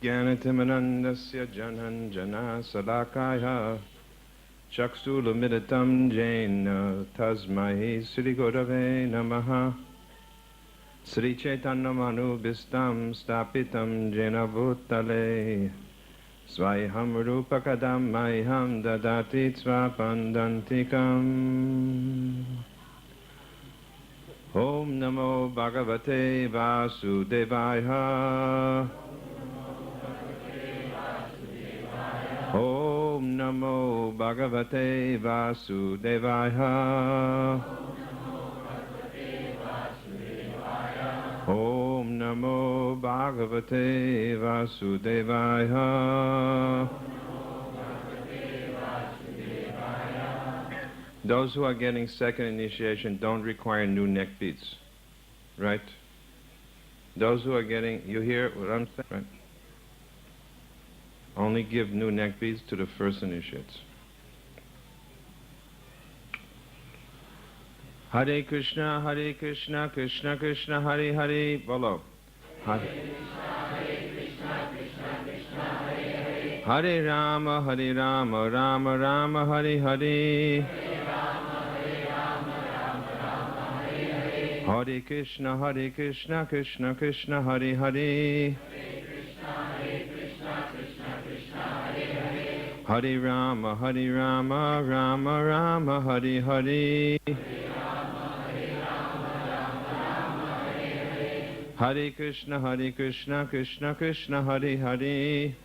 Jnanatimanandasya jananjana salakaya Chakshulumilitam jena tasmai Sri Gurave namaha Sri Chaitanya-manubhistam stapitam jena bhutale Swayam rupakadam mayham dadati svapandantikam Om namo bhagavate vasudevaya Om namo bhagavate vasudevaya Om namo bhagavate vasudevaya Those who are getting second initiation don't require new neck beads, right? Those who are getting, you hear what I'm saying, right? Only give new neck beads to the first initiates. Hare Krishna, Krishna Krishna, Hare Hare, Bolo. Hare Krishna, Krishna Krishna, Hare Hare. Hare Rama, Rama Rama, Hare Hare. Hare Krishna, Krishna Krishna, Hare Hare. Hare Rama, Rama Rama, Hare Hare. Hare Krishna, Krishna Krishna, Hare Hare.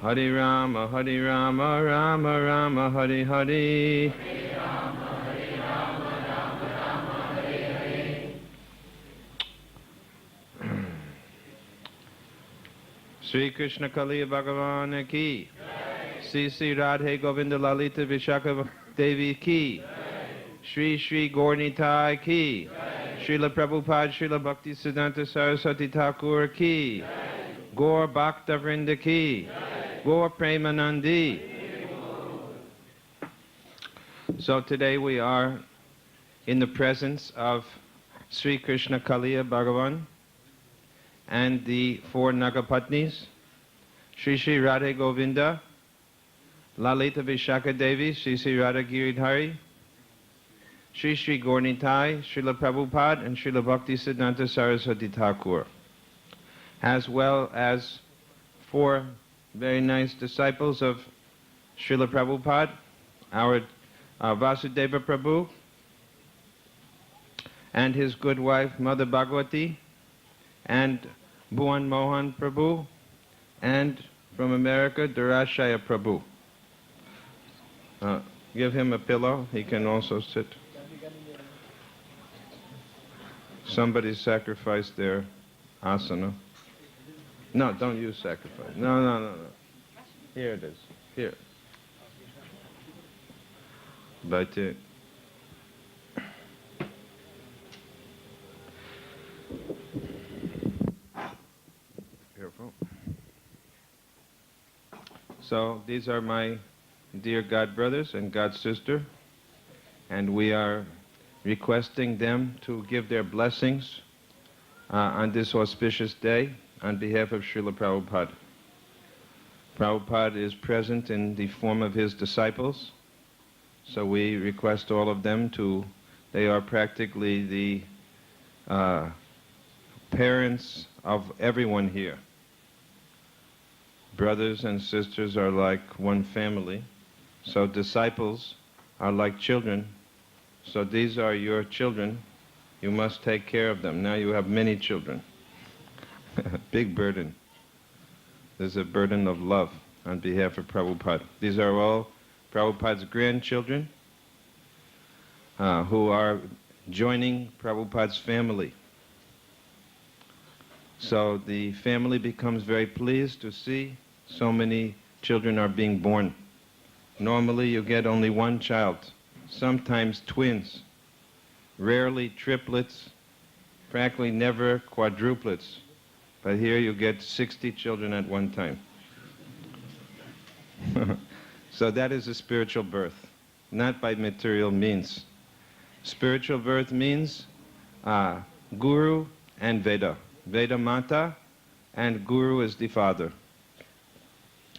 Hare Rama, Rama Rama, Hare Hare. Sri Krishna Kaliya Bhagavan ki, Sri Radhe Govinda Lalita Vishakha Devi ki, Sri Sri Gaurnitai ki, Srila Prabhupada Srila Bhakti Siddhanta Saraswati Thakur ki, Gaur Bhakta Vrinda ki, Gaur Premanandi. So today we are in the presence of Sri Krishna Kaliya Bhagavan and the four Nagapatnis, Sri Sri Radha Govinda, Lalita Vishakha Devi, Sri Sri Radha Giridhari, Sri Sri Gaurnitai, Srila Prabhupada, and Srila Bhakti Siddhanta Saraswati Thakur, as well as four very nice disciples of Srila Prabhupada, our Vasudeva Prabhu, and his good wife Mother Bhagavati, and Bhuvan Mohan Prabhu, and from America, Durashaya Prabhu. Give him a pillow, he can also sit. Somebody sacrificed their asana. No, don't use sacrifice. No. Here it is. Here. But careful. So these are my dear God brothers and God sister, and we are requesting them to give their blessings on this auspicious day on behalf of Srila Prabhupada. Prabhupada is present in the form of his disciples, so we request all of them to, they are practically the parents of everyone here. Brothers and sisters are like one family, so disciples are like children. So these are your children. You must take care of them. Now you have many children. Big burden. There's a burden of love on behalf of Prabhupada. These are all Prabhupada's grandchildren who are joining Prabhupada's family. So the family becomes very pleased to see so many children are being born. Normally you get only one child, sometimes twins, rarely triplets, practically never quadruplets. But here you get 60 children at one time. So that is a spiritual birth, not by material means. Spiritual birth means Guru and Veda. Veda Mata and Guru is the father.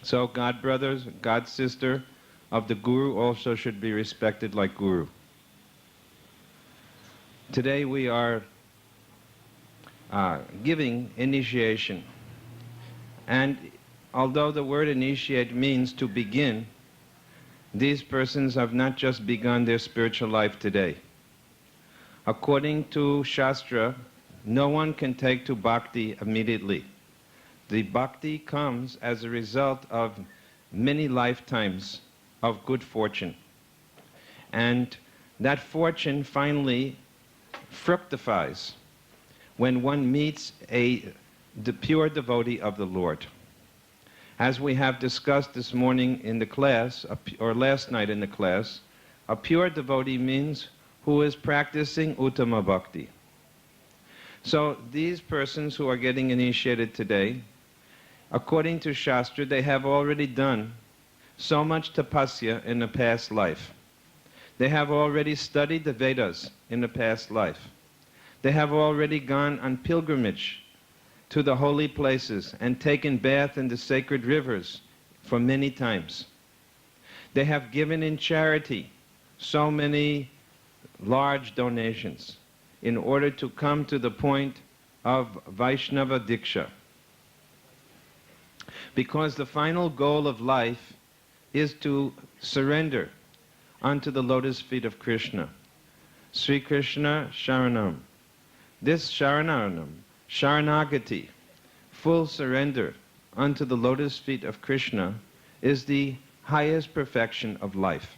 So god brothers, god sister of the Guru also should be respected like Guru. Today we are giving initiation. And although the word initiate means to begin, these persons have not just begun their spiritual life today. According to Shastra, no one can take to bhakti immediately. The bhakti comes as a result of many lifetimes of good fortune. And that fortune finally fructifies when one meets the pure devotee of the Lord. As we have discussed this morning in the class, or last night in the class, a pure devotee means who is practicing Uttama Bhakti. So these persons who are getting initiated today, according to Shastra, they have already done so much tapasya in the past life. They have already studied the Vedas in the past life. They have already gone on pilgrimage to the holy places and taken bath in the sacred rivers for many times. They have given in charity so many large donations in order to come to the point of Vaishnava Diksha. Because the final goal of life is to surrender unto the lotus feet of Krishna. Sri Krishna Sharanam. This Sharanam, Sharanagati, full surrender unto the lotus feet of Krishna, is the highest perfection of life.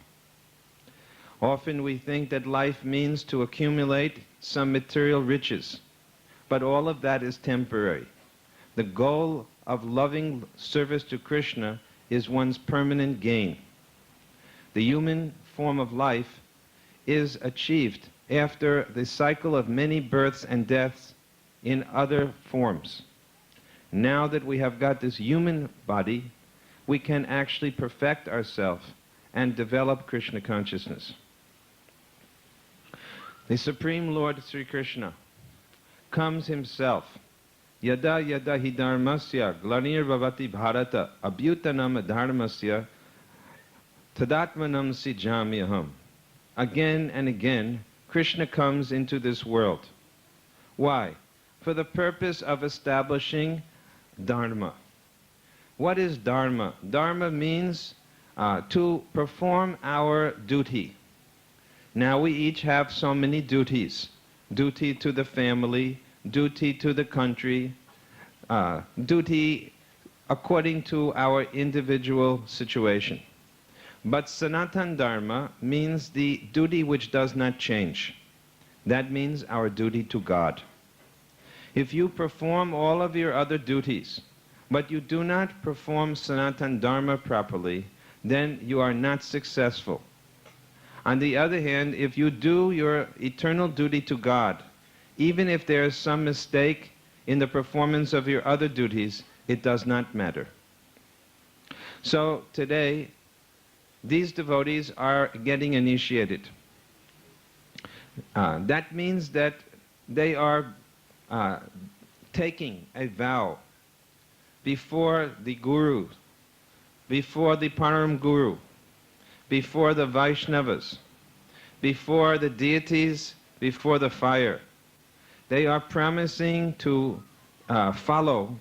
Often we think that life means to accumulate some material riches, but all of that is temporary. The goal of loving service to Krishna is one's permanent gain. The human form of life is achieved after the cycle of many births and deaths in other forms. Now that we have got this human body, we can actually perfect ourselves and develop Krishna consciousness. The Supreme Lord Sri Krishna comes himself. Yada yada hi dharmasya glanir bhavati bharata abhyutanam dharmasya tadatmanam sijamyaham. Again and again, Krishna comes into this world. Why? For the purpose of establishing dharma. What is dharma? Dharma means to perform our duty. Now we each have so many duties. Duty to the family, duty to the country, duty according to our individual situation. But Sanatan Dharma means the duty which does not change. That means our duty to God. If you perform all of your other duties, but you do not perform Sanatan Dharma properly, then you are not successful. On the other hand, if you do your eternal duty to God, even if there is some mistake in the performance of your other duties, it does not matter. So today, these devotees are getting initiated. That means that they are taking a vow before the Guru, before the Param Guru, before the Vaishnavas, before the deities, before the fire. They are promising to follow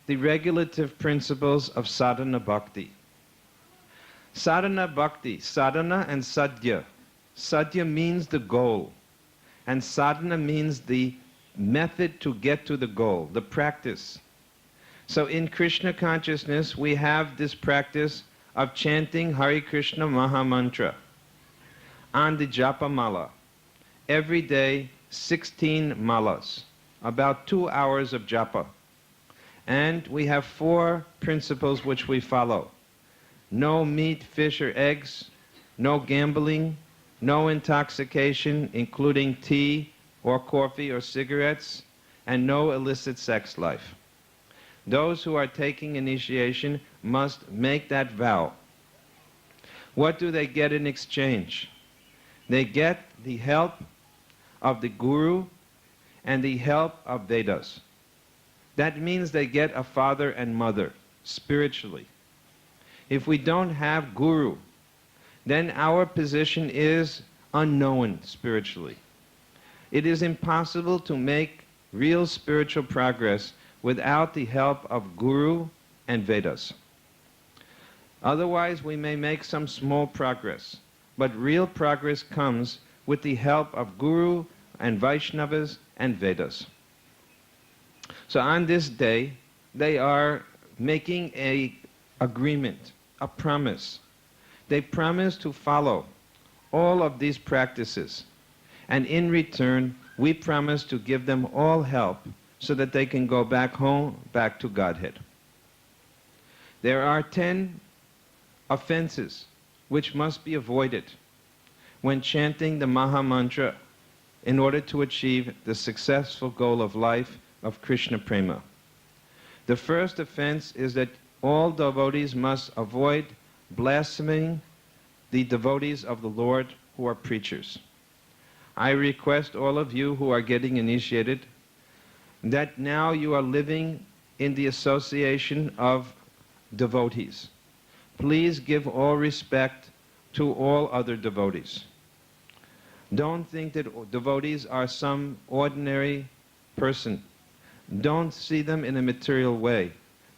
the regulative principles of sadhana bhakti. Sadhana bhakti, sadhana and sadhya. Sadhya means the goal, and sadhana means the method to get to the goal, the practice. So in Krishna consciousness, we have this practice of chanting Hare Krishna Maha Mantra on the japa mala. Every day, 16 malas, about 2 hours of japa. And we have 4 principles which we follow. No meat, fish, or eggs, no gambling, no intoxication, including tea or coffee or cigarettes, and no illicit sex life. Those who are taking initiation must make that vow. What do they get in exchange? They get the help of the Guru and the help of Vedas. That means they get a father and mother, spiritually. If we don't have guru, then our position is unknown spiritually. It is impossible to make real spiritual progress without the help of guru and Vedas. Otherwise, we may make some small progress, but real progress comes with the help of guru and Vaishnavas and Vedas. So on this day, they are making an agreement, a promise. They promise to follow all of these practices, and in return, we promise to give them all help so that they can go back home, back to Godhead. There are 10 offenses which must be avoided when chanting the Maha Mantra in order to achieve the successful goal of life of Krishna Prema. The first offense is that all devotees must avoid blaspheming the devotees of the Lord who are preachers. I request all of you who are getting initiated that now you are living in the association of devotees. Please give all respect to all other devotees. Don't think that devotees are some ordinary person. Don't see them in a material way.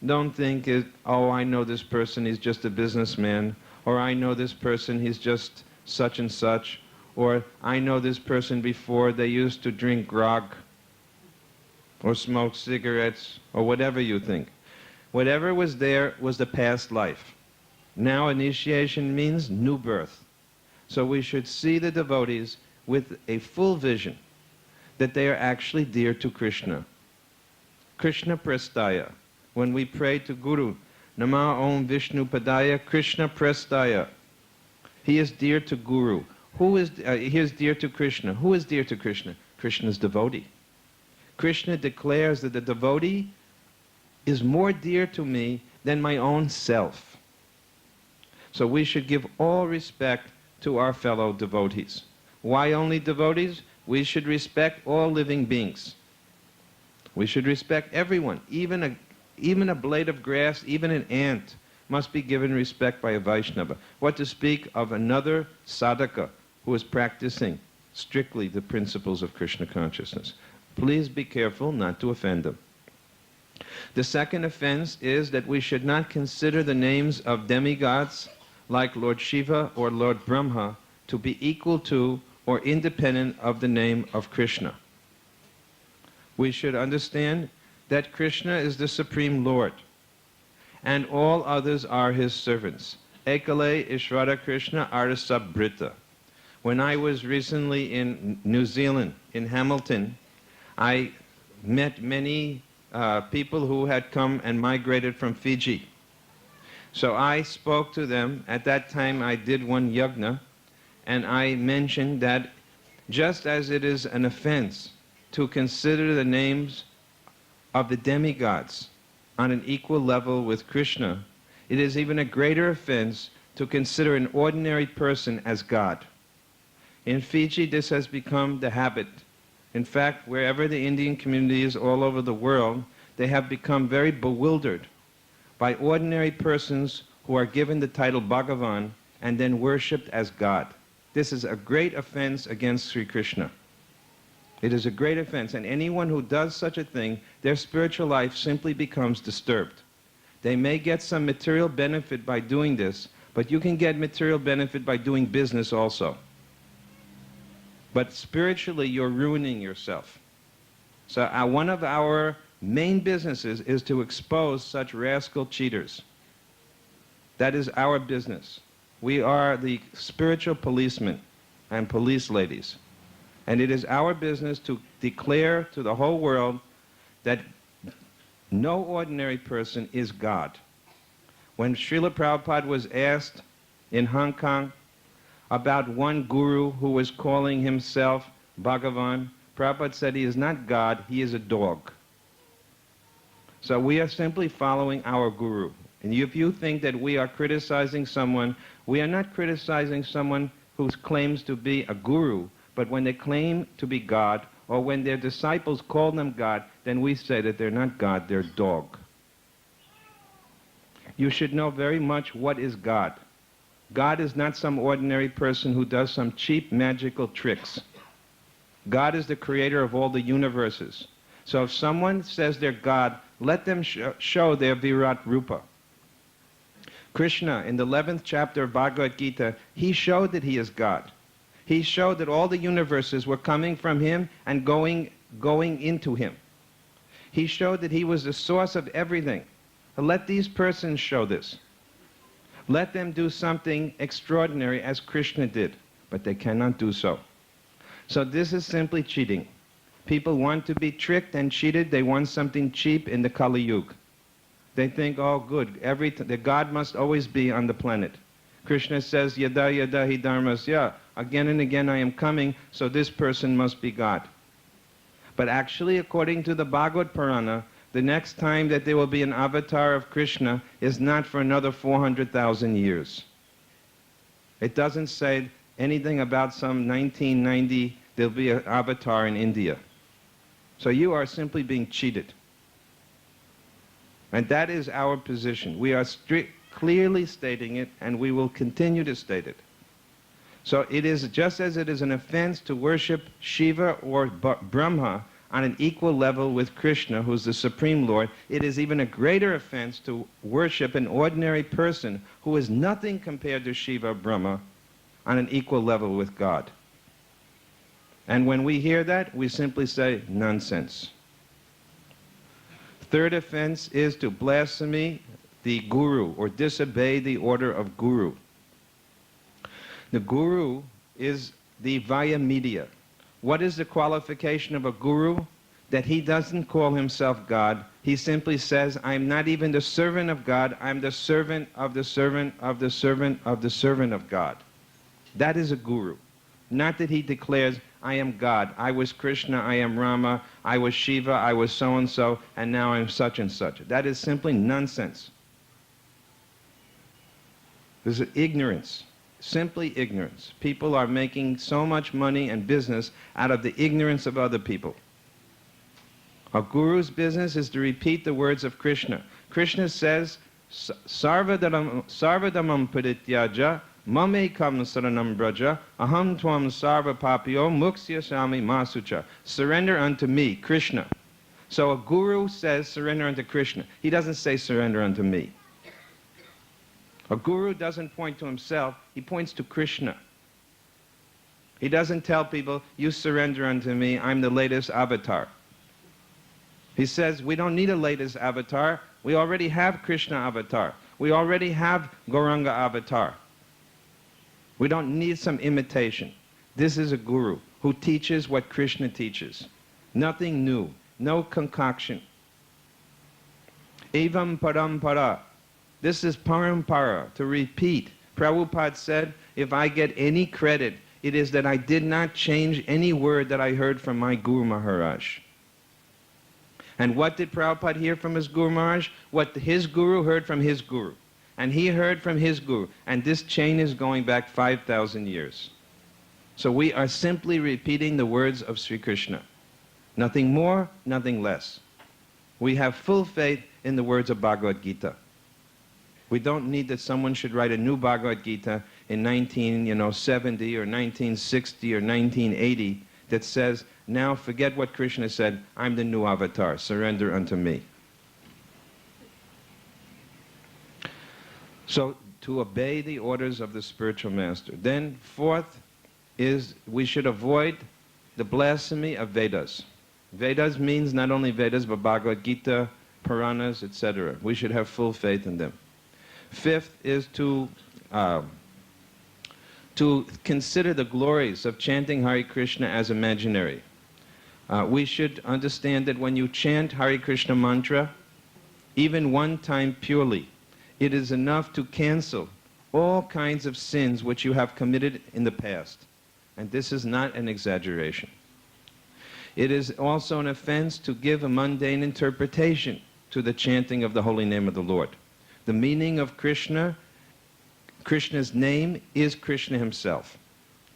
Don't think, oh, I know this person, he's just a businessman, or I know this person, he's just such and such, or I know this person before, they used to drink grog, or smoke cigarettes, or whatever you think. Whatever was there was the past life. Now initiation means new birth. So we should see the devotees with a full vision that they are actually dear to Krishna. Krishna Prastaya. When we pray to Guru, Nama Om Vishnu Padaya Krishna Prastaya. He is dear to Guru. He is dear to Krishna. Who is dear to Krishna? Krishna's devotee. Krishna declares that the devotee is more dear to me than my own self. So we should give all respect to our fellow devotees. Why only devotees? We should respect all living beings. We should respect everyone. Even a blade of grass, even an ant, must be given respect by a Vaishnava. What to speak of another sadhaka who is practicing strictly the principles of Krishna consciousness. Please be careful not to offend them. The second offense is that we should not consider the names of demigods like Lord Shiva or Lord Brahma to be equal to or independent of the name of Krishna. We should understand that Krishna is the Supreme Lord, and all others are his servants. Ekale Ishvara Krishna Arasa Brita. When I was recently in New Zealand, in Hamilton, I met many people who had come and migrated from Fiji. So I spoke to them. At that time I did one yajna, and I mentioned that just as it is an offense to consider the names of the demigods on an equal level with Krishna, it is even a greater offense to consider an ordinary person as God. In Fiji, this has become the habit. In fact, wherever the Indian community is all over the world, they have become very bewildered by ordinary persons who are given the title Bhagavan and then worshipped as God. This is a great offense against Sri Krishna. It is a great offense, and anyone who does such a thing, their spiritual life simply becomes disturbed. They may get some material benefit by doing this, but you can get material benefit by doing business also. But spiritually, you're ruining yourself. So one of our main businesses is to expose such rascal cheaters. That is our business. We are the spiritual policemen and police ladies. And it is our business to declare to the whole world that no ordinary person is God. When Srila Prabhupada was asked in Hong Kong about one guru who was calling himself Bhagavan, Prabhupada said he is not God, he is a dog. So we are simply following our guru. And if you think that we are criticizing someone, we are not criticizing someone who claims to be a guru, but when they claim to be God, or when their disciples call them God, then we say that they're not God, they're dog. You should know very much what is God. God is not some ordinary person who does some cheap magical tricks. God is the creator of all the universes. So if someone says they're God, let them show their Virat Rupa. Krishna, in the 11th chapter of Bhagavad Gita, he showed that he is God. He showed that all the universes were coming from him and going into him. He showed that he was the source of everything. Let these persons show this. Let them do something extraordinary as Krishna did, but they cannot do so. So this is simply cheating. People want to be tricked and cheated. They want something cheap in the Kali Yuga. They think, oh good, the God must always be on the planet. Krishna says, yada yada hi dharmasya, again and again I am coming, so this person must be God. But actually, according to the Bhagavad Purana, the next time that there will be an avatar of Krishna is not for another 400,000 years. It doesn't say anything about some 1990, there'll be an avatar in India. So you are simply being cheated. And that is our position. We are clearly stating it, and we will continue to state it. So it is just as it is an offense to worship Shiva or Brahma on an equal level with Krishna, who's the Supreme Lord, it is even a greater offense to worship an ordinary person who is nothing compared to Shiva or Brahma on an equal level with God. And when we hear that, we simply say, nonsense. Third offense is to blaspheme the Guru, or disobey the order of Guru. The Guru is the via media. What is the qualification of a Guru? That he doesn't call himself God. He simply says, I'm not even the servant of God, I'm the servant of the servant of the servant of the servant of God. That is a Guru. Not that he declares, I am God, I was Krishna, I am Rama, I was Shiva, I was so-and-so, and now I'm such and such. That is simply nonsense. This is ignorance, simply ignorance. People are making so much money and business out of the ignorance of other people. A guru's business is to repeat the words of Krishna. Krishna says, Sarvadamam parityaja mamekam saranam braja aham tvam sarva papio muksyasami masucha. Surrender unto me, Krishna. So a guru says surrender unto Krishna. He doesn't say surrender unto me. A guru doesn't point to himself, he points to Krishna. He doesn't tell people, you surrender unto me, I'm the latest avatar. He says, we don't need a latest avatar, we already have Krishna avatar. We already have Gauranga avatar. We don't need some imitation. This is a guru who teaches what Krishna teaches. Nothing new, no concoction. Evam parampara. This is parampara, to repeat. Prabhupada said, if I get any credit, it is that I did not change any word that I heard from my Guru Maharaj. And what did Prabhupada hear from his Guru Maharaj? What his Guru heard from his Guru. And he heard from his Guru. And this chain is going back 5,000 years. So we are simply repeating the words of Sri Krishna. Nothing more, nothing less. We have full faith in the words of Bhagavad Gita. We don't need that someone should write a new Bhagavad Gita in 1970 or 1960 or 1980 that says, now forget what Krishna said, I'm the new avatar, surrender unto me. So, to obey the orders of the spiritual master. Then, fourth is we should avoid the blasphemy of Vedas. Vedas means not only Vedas, but Bhagavad Gita, Puranas, etc. We should have full faith in them. Fifth is to consider the glories of chanting Hare Krishna as imaginary. We should understand that when you chant Hare Krishna mantra, even one time purely, it is enough to cancel all kinds of sins which you have committed in the past. And this is not an exaggeration. It is also an offense to give a mundane interpretation to the chanting of the holy name of the Lord. The meaning of Krishna's name is Krishna himself.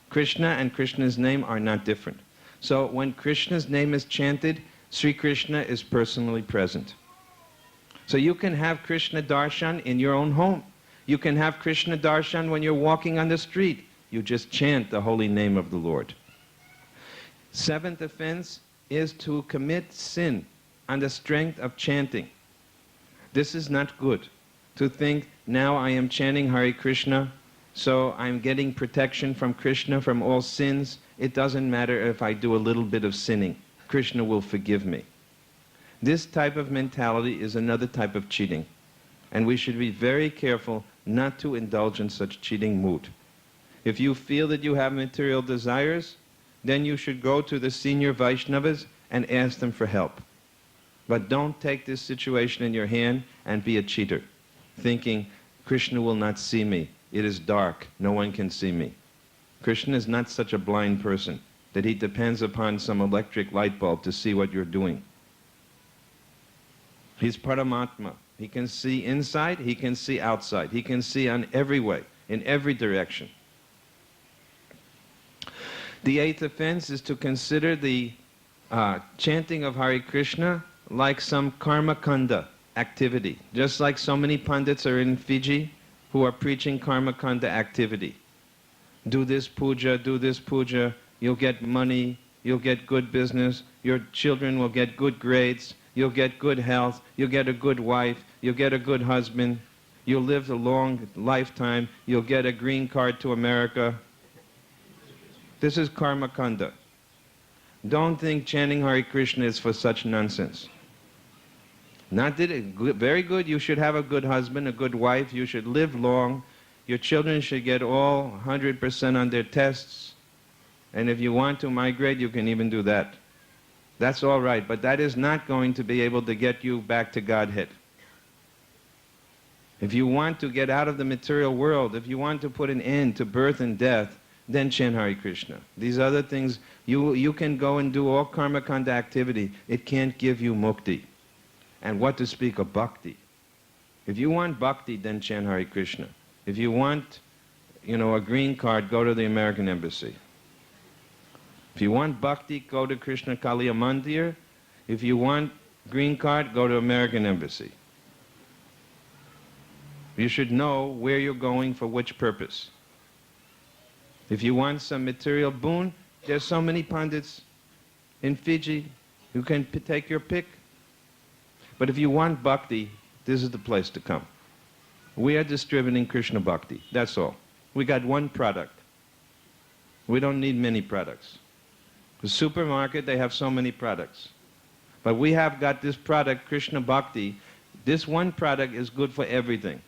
Krishna and Krishna's name are not different. So when Krishna's name is chanted, Sri Krishna is personally present. So you can have Krishna darshan in your own home. You can have Krishna darshan when you're walking on the street. You just chant the holy name of the Lord. Seventh offense is to commit sin on the strength of chanting. This is not good. To think, now I am chanting Hare Krishna, so I'm getting protection from Krishna from all sins. It doesn't matter if I do a little bit of sinning. Krishna will forgive me. This type of mentality is another type of cheating. And we should be very careful not to indulge in such cheating mood. If you feel that you have material desires, then you should go to the senior Vaishnavas and ask them for help. But don't take this situation in your hand and be a cheater, thinking, Krishna will not see me. It is dark. No one can see me. Krishna is not such a blind person that he depends upon some electric light bulb to see what you're doing. He's Paramatma. He can see inside, he can see outside. He can see on every way, in every direction. The eighth offense is to consider the chanting of Hare Krishna like some karma kanda activity. Just like so many pundits are in Fiji who are preaching karma kanda activity. Do this puja, you'll get money, you'll get good business, your children will get good grades, you'll get good health, you'll get a good wife, you'll get a good husband, you'll live a long lifetime, you'll get a green card to America. This is karma kanda. Don't think chanting Hare Krishna is for such nonsense. Not that it, very good, you should have a good husband, a good wife, you should live long, your children should get all 100% on their tests, and if you want to migrate, you can even do that. That's all right, but that is not going to be able to get you back to Godhead. If you want to get out of the material world, if you want to put an end to birth and death, then chant Hare Krishna. These other things, you can go and do all karma kanda activity. It can't give you mukti. And what to speak of bhakti. If you want bhakti, then chant Hare Krishna. If you want, a green card, go to the American Embassy. If you want bhakti, go to Krishna Kaliya Mandir. If you want green card, go to American Embassy. You should know where you're going for which purpose. If you want some material boon, there's so many pundits in Fiji. You can take your pick. But if you want bhakti, this is the place to come. We are distributing Krishna bhakti, that's all. We got one product. We don't need many products. The supermarket, they have so many products. But we have got this product, Krishna bhakti. This one product is good for everything.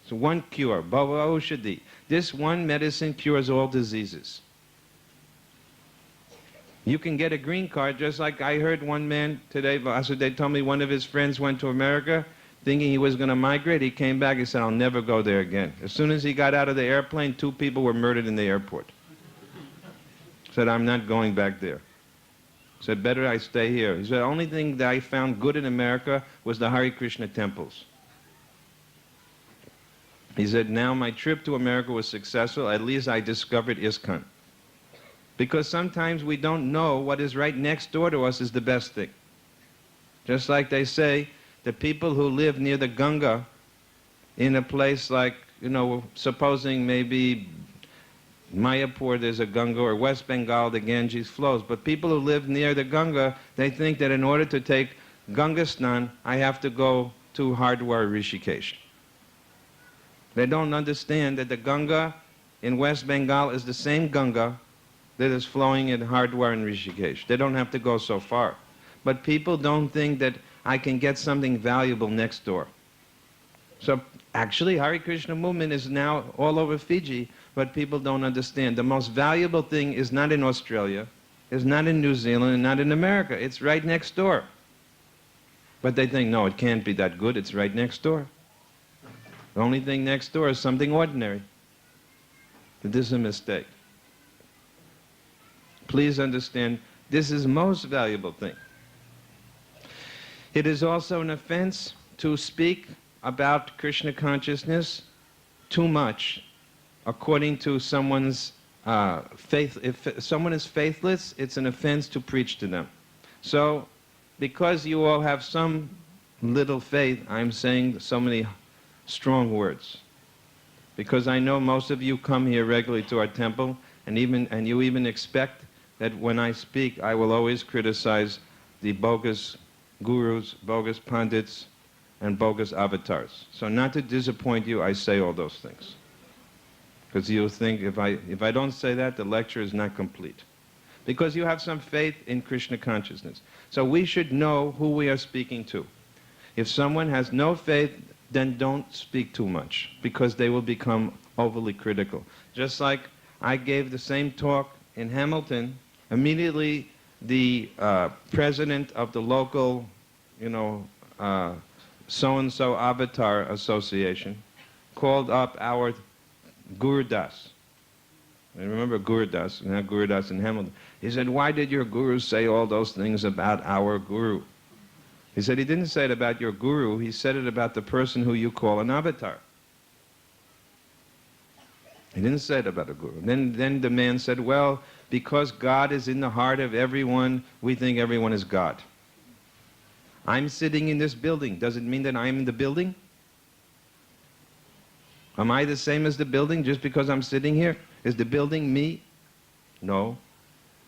So one cure, bhava aushadhi. This one medicine cures all diseases. You can get a green card, just like I heard one man today, Vasudev told me one of his friends went to America thinking he was going to migrate. He came back, he said, I'll never go there again. As soon as he got out of the airplane, 2 people were murdered in the airport. Said, I'm not going back there. Said, better I stay here. He said, the only thing that I found good in America was the Hare Krishna temples. He said, now my trip to America was successful, at least I discovered ISKCON. Because sometimes we don't know what is right next door to us is the best thing. Just like they say, the people who live near the Ganga, in a place like, supposing maybe Mayapur there's a Ganga, or West Bengal the Ganges flows, but people who live near the Ganga, they think that in order to take Ganga Snan, I have to go to Hardwar, Rishikesh. They don't understand that the Ganga in West Bengal is the same Ganga that is flowing in Hardwar and Rishikesh. They don't have to go so far. But people don't think that I can get something valuable next door. So actually, Hare Krishna movement is now all over Fiji, but people don't understand. The most valuable thing is not in Australia, is not in New Zealand, and not in America. It's right next door. But they think, no, it can't be that good. It's right next door. The only thing next door is something ordinary. But this is a mistake. Please understand, this is the most valuable thing. It is also an offense to speak about Krishna consciousness too much according to someone's if someone is faithless, it's an offense to preach to them. So, because you all have some little faith, I'm saying so many strong words. Because I know most of you come here regularly to our temple, and you even expect that when I speak, I will always criticize the bogus gurus, bogus pandits, and bogus avatars. So not to disappoint you, I say all those things. Because you'll think if I don't say that, the lecture is not complete. Because you have some faith in Krishna consciousness. So we should know who we are speaking to. If someone has no faith, then don't speak too much, because they will become overly critical. Just like I gave the same talk in Hamilton, immediately the president of the local, so-and-so Avatar Association called up our Guru Das. And remember Guru Das, not Guru Das in Hamilton. He said, why did your guru say all those things about our guru? He said he didn't say it about your guru, he said it about the person who you call an avatar. He didn't say it about a guru. Then the man said, well, because God is in the heart of everyone, we think everyone is God. I'm sitting in this building. Does it mean that I'm in the building? Am I the same as the building just because I'm sitting here? Is the building me? No.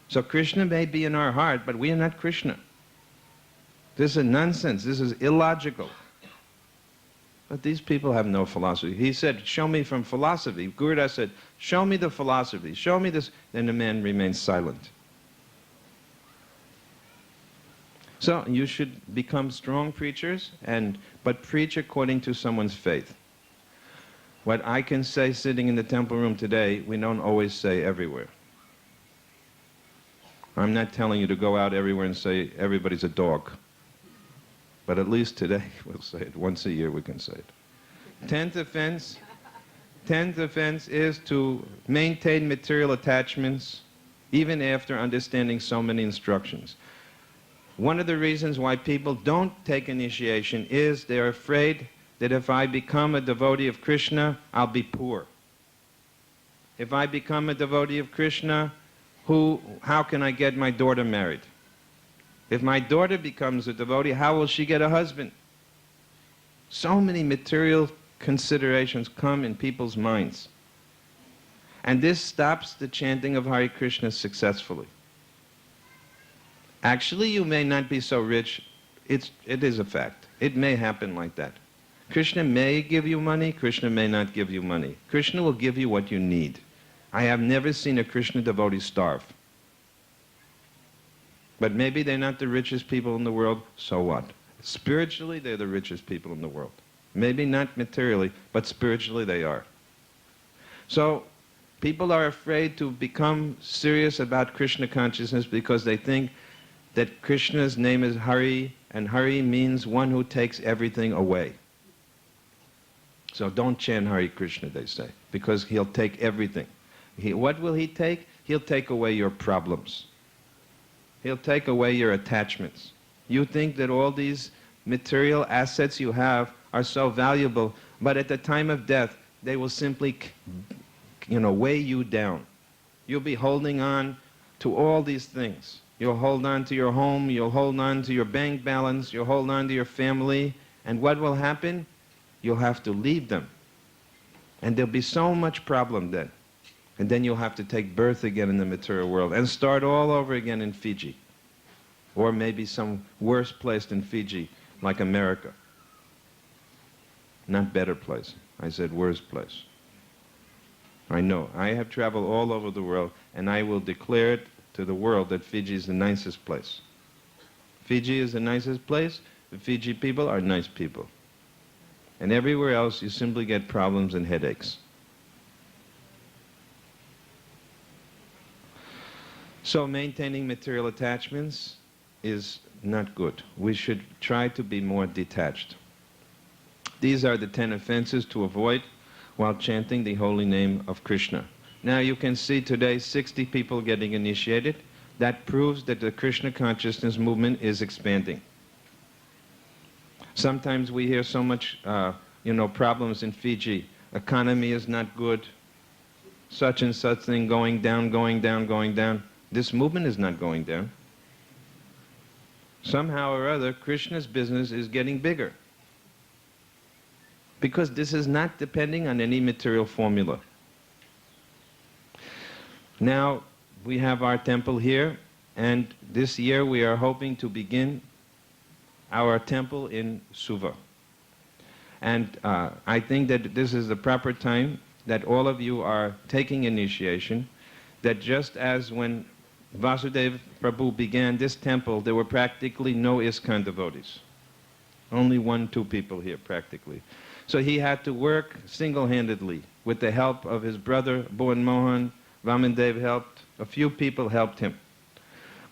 So Krishna may be in our heart, but we are not Krishna. This is nonsense. This is illogical. But these people have no philosophy. He said, show me from philosophy. Gurudas said, show me the philosophy. Show me this. Then the man remains silent. So you should become strong preachers, but preach according to someone's faith. What I can say sitting in the temple room today, we don't always say everywhere. I'm not telling you to go out everywhere and say everybody's a dog. But at least today we'll say it. Once a year we can say it. Tenth offense is to maintain material attachments even after understanding so many instructions. One of the reasons why people don't take initiation is they're afraid that if I become a devotee of Krishna, I'll be poor. If I become a devotee of Krishna, how can I get my daughter married? If my daughter becomes a devotee, how will she get a husband? So many material considerations come in people's minds. And this stops the chanting of Hare Krishna successfully. Actually, you may not be so rich. It is a fact. It may happen like that. Krishna may give you money, Krishna may not give you money. Krishna will give you what you need. I have never seen a Krishna devotee starve. But maybe they're not the richest people in the world, so what? Spiritually, they're the richest people in the world. Maybe not materially, but spiritually they are. So, people are afraid to become serious about Krishna consciousness because they think that Krishna's name is Hari, and Hari means one who takes everything away. So don't chant Hare Krishna, they say, because he'll take everything. What will he take? He'll take away your problems. He'll take away your attachments. You think that all these material assets you have are so valuable, but at the time of death, they will simply, weigh you down. You'll be holding on to all these things. You'll hold on to your home, you'll hold on to your bank balance, you'll hold on to your family, and what will happen? You'll have to leave them. And there'll be so much problem then. And then you'll have to take birth again in the material world and start all over again in Fiji. Or maybe some worse place than Fiji, like America. Not better place. I said worse place. I know. I have traveled all over the world, and I will declare it to the world that Fiji is the nicest place. Fiji is the nicest place. The Fiji people are nice people. And everywhere else, you simply get problems and headaches. So maintaining material attachments is not good. We should try to be more detached. These are the 10 offenses to avoid while chanting the holy name of Krishna. Now you can see today 60 people getting initiated. That proves that the Krishna consciousness movement is expanding. Sometimes we hear so much, problems in Fiji. Economy is not good. such and such thing going down, going down, going down. This movement is not going down. Somehow or other, Krishna's business is getting bigger. Because this is not depending on any material formula. Now, we have our temple here, and this year we are hoping to begin our temple in Suva. And I think that this is the proper time that all of you are taking initiation, that just as when Vasudeva Prabhu began this temple, there were practically no ISKCON devotees. Only 1-2 people here, practically. So he had to work single-handedly with the help of his brother, Bhuvan Mohan. Vamandev helped. A few people helped him.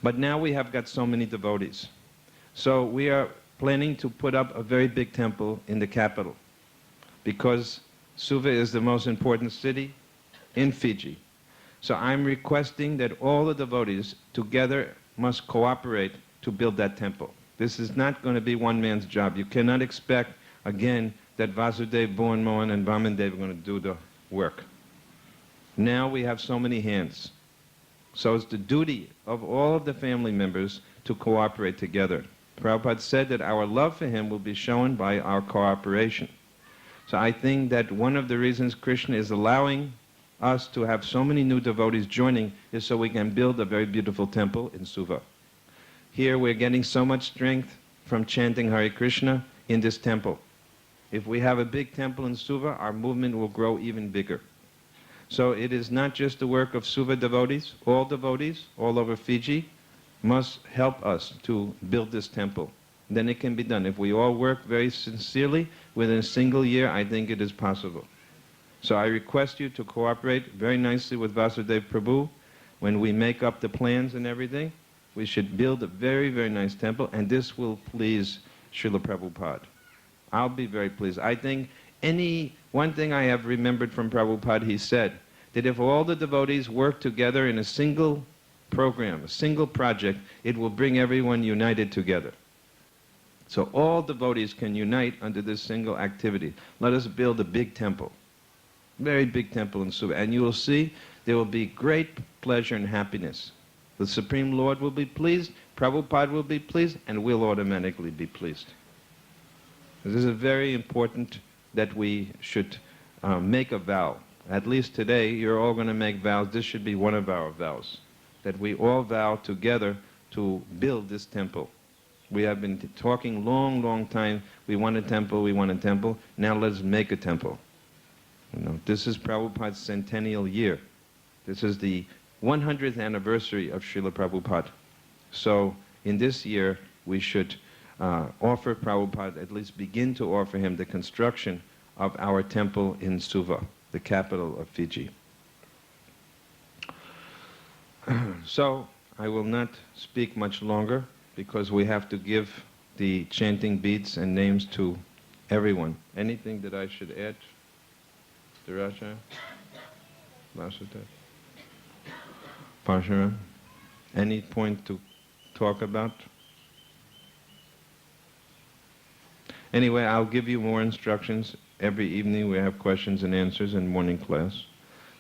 But now we have got so many devotees. So we are planning to put up a very big temple in the capital, because Suva is the most important city in Fiji. So I'm requesting that all the devotees together must cooperate to build that temple. This is not going to be one man's job. You cannot expect, again, that Vasudev, Bhuvan Mohan, and Vamandev are going to do the work. Now we have so many hands. So it's the duty of all of the family members to cooperate together. Prabhupada said that our love for him will be shown by our cooperation. So I think that one of the reasons Krishna is allowing us to have so many new devotees joining is so we can build a very beautiful temple in Suva. Here we're getting so much strength from chanting Hare Krishna in this temple. If we have a big temple in Suva, our movement will grow even bigger. So it is not just the work of Suva devotees all over Fiji must help us to build this temple. Then it can be done. If we all work very sincerely, within a single year, I think it is possible. So I request you to cooperate very nicely with Vasudeva Prabhu. When we make up the plans and everything, we should build a very, very nice temple, and this will please Srila Prabhupada. I'll be very pleased. I think one thing I have remembered from Prabhupada, he said that if all the devotees work together in a single program, a single project, it will bring everyone united together. So all devotees can unite under this single activity. Let us build a big temple, very big temple in Suva, and you will see there will be great pleasure and happiness. The Supreme Lord will be pleased, Prabhupada will be pleased, and we'll automatically be pleased. This is very important that we should make a vow. At least today, you're all going to make vows. This should be one of our vows, that we all vow together to build this temple. We have been talking long time. We want a temple, we want a temple. Now let's make a temple. This is Prabhupada's centennial year. This is the 100th anniversary of Srila Prabhupada. So in this year, we should offer Prabhupada, at least begin to offer him the construction of our temple in Suva, the capital of Fiji. So I will not speak much longer because we have to give the chanting beads and names to everyone. Anything that I should add? Dhiraja? Vasudev? Parshara? Any point to talk about? Anyway, I'll give you more instructions. Every evening we have questions and answers in morning class.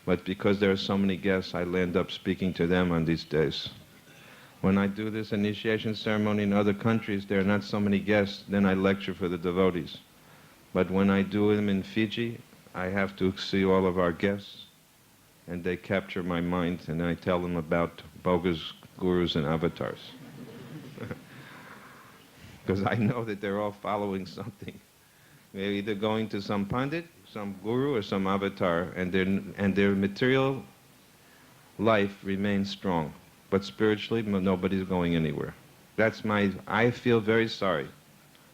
But because there are so many guests, I'll end up speaking to them on these days. When I do this initiation ceremony in other countries, there are not so many guests, then I lecture for the devotees. But when I do them in Fiji, I have to see all of our guests, and they capture my mind, and I tell them about bogus gurus and avatars. Because I know that they're all following something. They're either going to some pandit, some guru, or some avatar, and their material life remains strong. But spiritually, nobody's going anywhere. I feel very sorry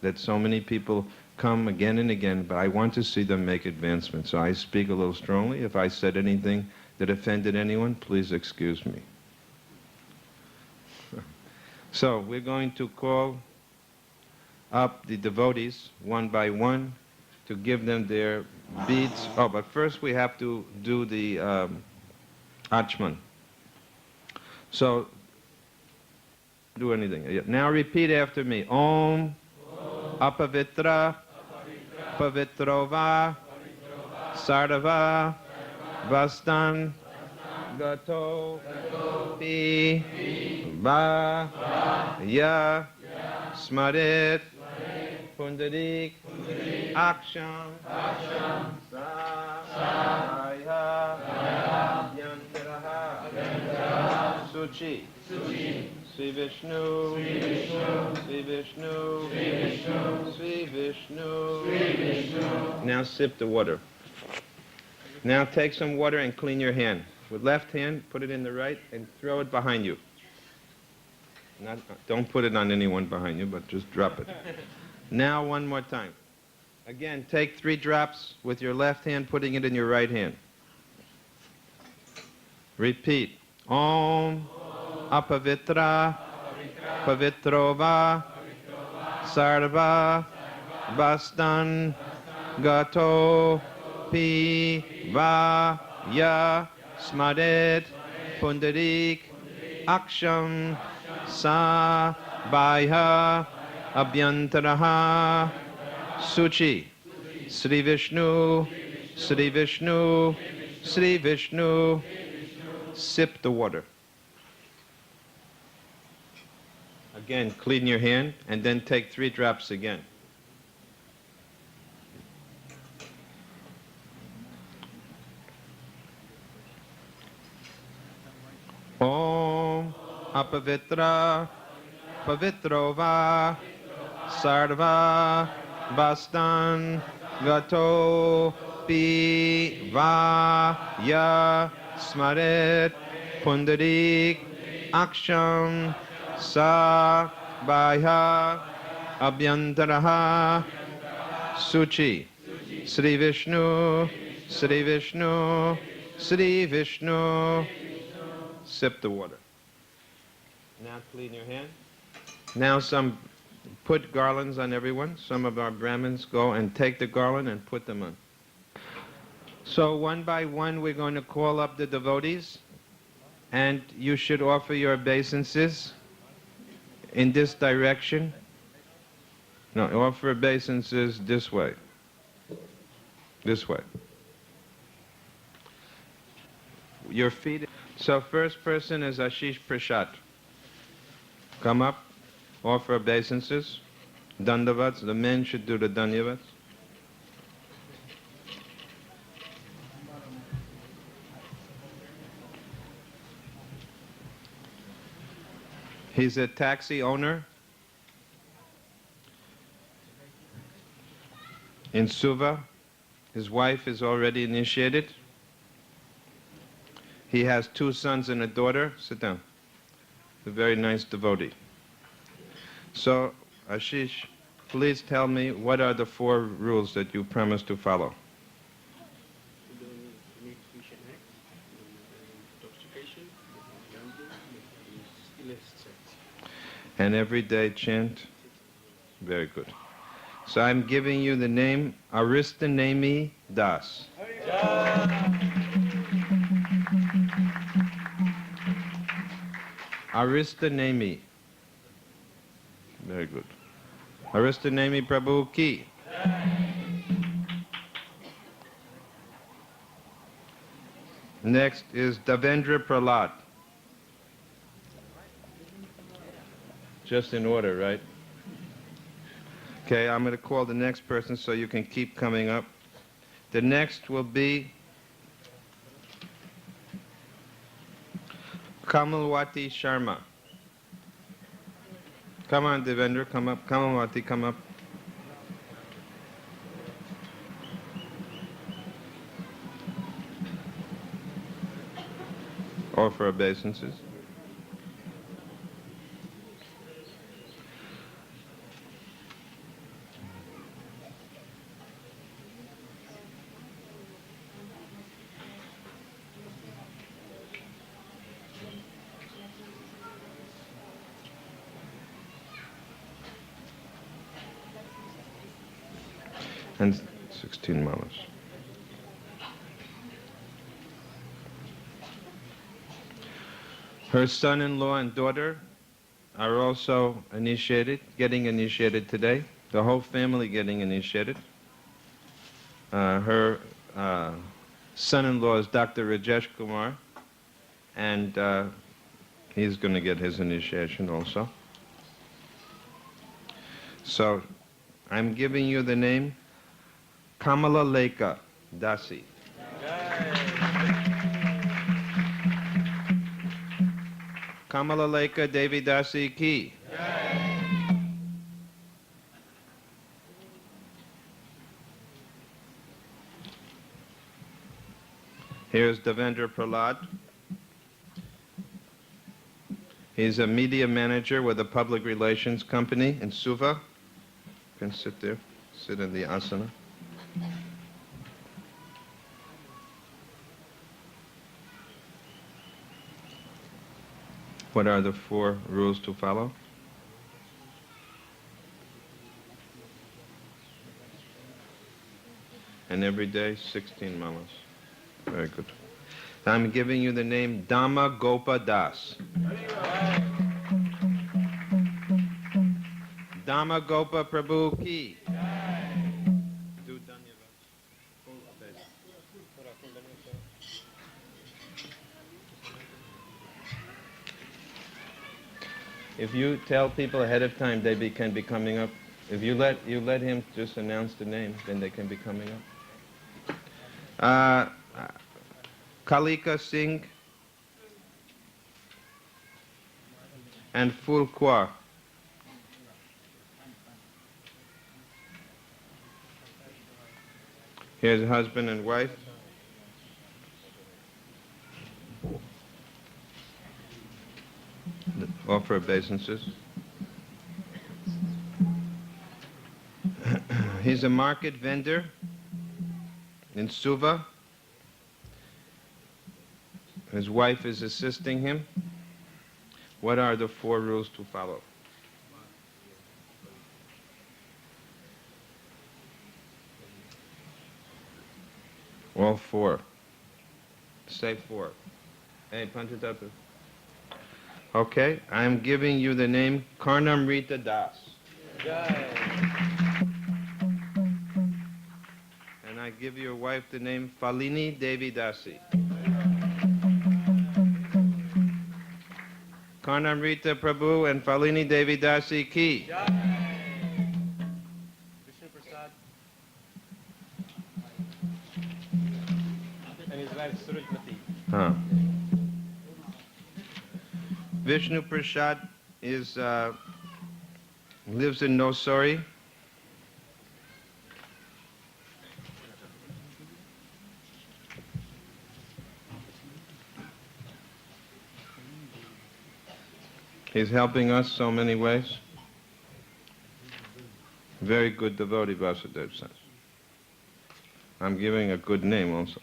that so many people come again and again, but I want to see them make advancement. So I speak a little strongly. If I said anything that offended anyone, please excuse me. So we're going to call up the devotees one by one to give them their beads. Oh, but first we have to do the Achman. So, do anything. Now repeat after me. Om Apavitra Pavitrova Sardava Vastan Gato Pi Va Ya Smarit Pundarik Aksham Sahaya Yantaraha Suchi Sri Vishnu Sri Vishnu Sri Vishnu. Now sip the water. Now take some water and clean your hand. With left hand, put it in the right and throw it behind you. Don't put it on anyone behind you, but just drop it. Now one more time. Again, take 3 drops with your left hand, putting it in your right hand. Repeat. Om Apavitra Pavitrova Sarva Vastan Gato Pi Va Ya Smadet Pundarik Aksham Sa Bhaya Abhyantaraha Suchi Sri Vishnu Sri Vishnu Sri Vishnu. Sip the water. Again, clean your hand and then take 3 drops again. Om Apavitra Pavitrova Sarva Vastan Gato Pi Va Ya Smaret Pundarik Aksham Sa Bhaya Abhyantaraha Suchi Sri Vishnu Sri Vishnu Sri Vishnu. Sip the water. Now clean your hand. Now put garlands on everyone. Some of our Brahmins go and take the garland and put them on. So one by one we're going to call up the devotees, and you should offer your obeisances in this direction. No, offer obeisances this way. This way. Your feet. So first person is Ashish Prasad. Come up, offer obeisances. Dandavats, the men should do the dandavats. He's a taxi owner in Suva. His wife is already initiated. He has 2 sons and a daughter. Sit down. A very nice devotee. So, Ashish, please tell me what are the 4 rules that you promise to follow? And every day chant? Very good. So I'm giving you the name Aristanemi Das. Aristanemi. Very good. Aristanemi Prabhu Ki. Next is Davendra Prahlad. Just in order, right? Okay, I'm going to call the next person so you can keep coming up. The next will be Kamalwati Sharma. Come on, Devendra, come up. Kamalwati, come up. Offer obeisances. And 16 malas. Her son-in-law and daughter are also initiated, getting initiated today. The whole family getting initiated. Her son-in-law is Dr. Rajesh Kumar, and he's going to get his initiation also. So I'm giving you the name Kamala Leka Dasi. Kamala Leka Devi Dasi Ki. Here's Devendra Prahlad. He's a media manager with a public relations company in Suva. You can sit there, sit in the asana. What are the 4 rules to follow? And every day, 16 malas. Very good. I'm giving you the name Dhamma Gopa Das. Dhamma Gopa Prabhu Ki. Do If you tell people ahead of time, they can be coming up. If you let him just announce the name, then they can be coming up. Kalika Singh and Fulkwa. Here's husband and wife. Offer obeisances. He's a market vendor in Suva. His wife is assisting him. What are the 4 rules to follow? All 4. Say 4. Hey, punch it up. Okay, I'm giving you the name Karnamrita Das. And I give your wife the name Falini Devi Dasi. Karnamrita Prabhu and Falini Devi Dasi Ki. And his wife Surajmati. Huh. Vishnu Prasad is lives in Nosori. He's helping us so many ways. Very good devotee, Vasudev says. I'm giving a good name also.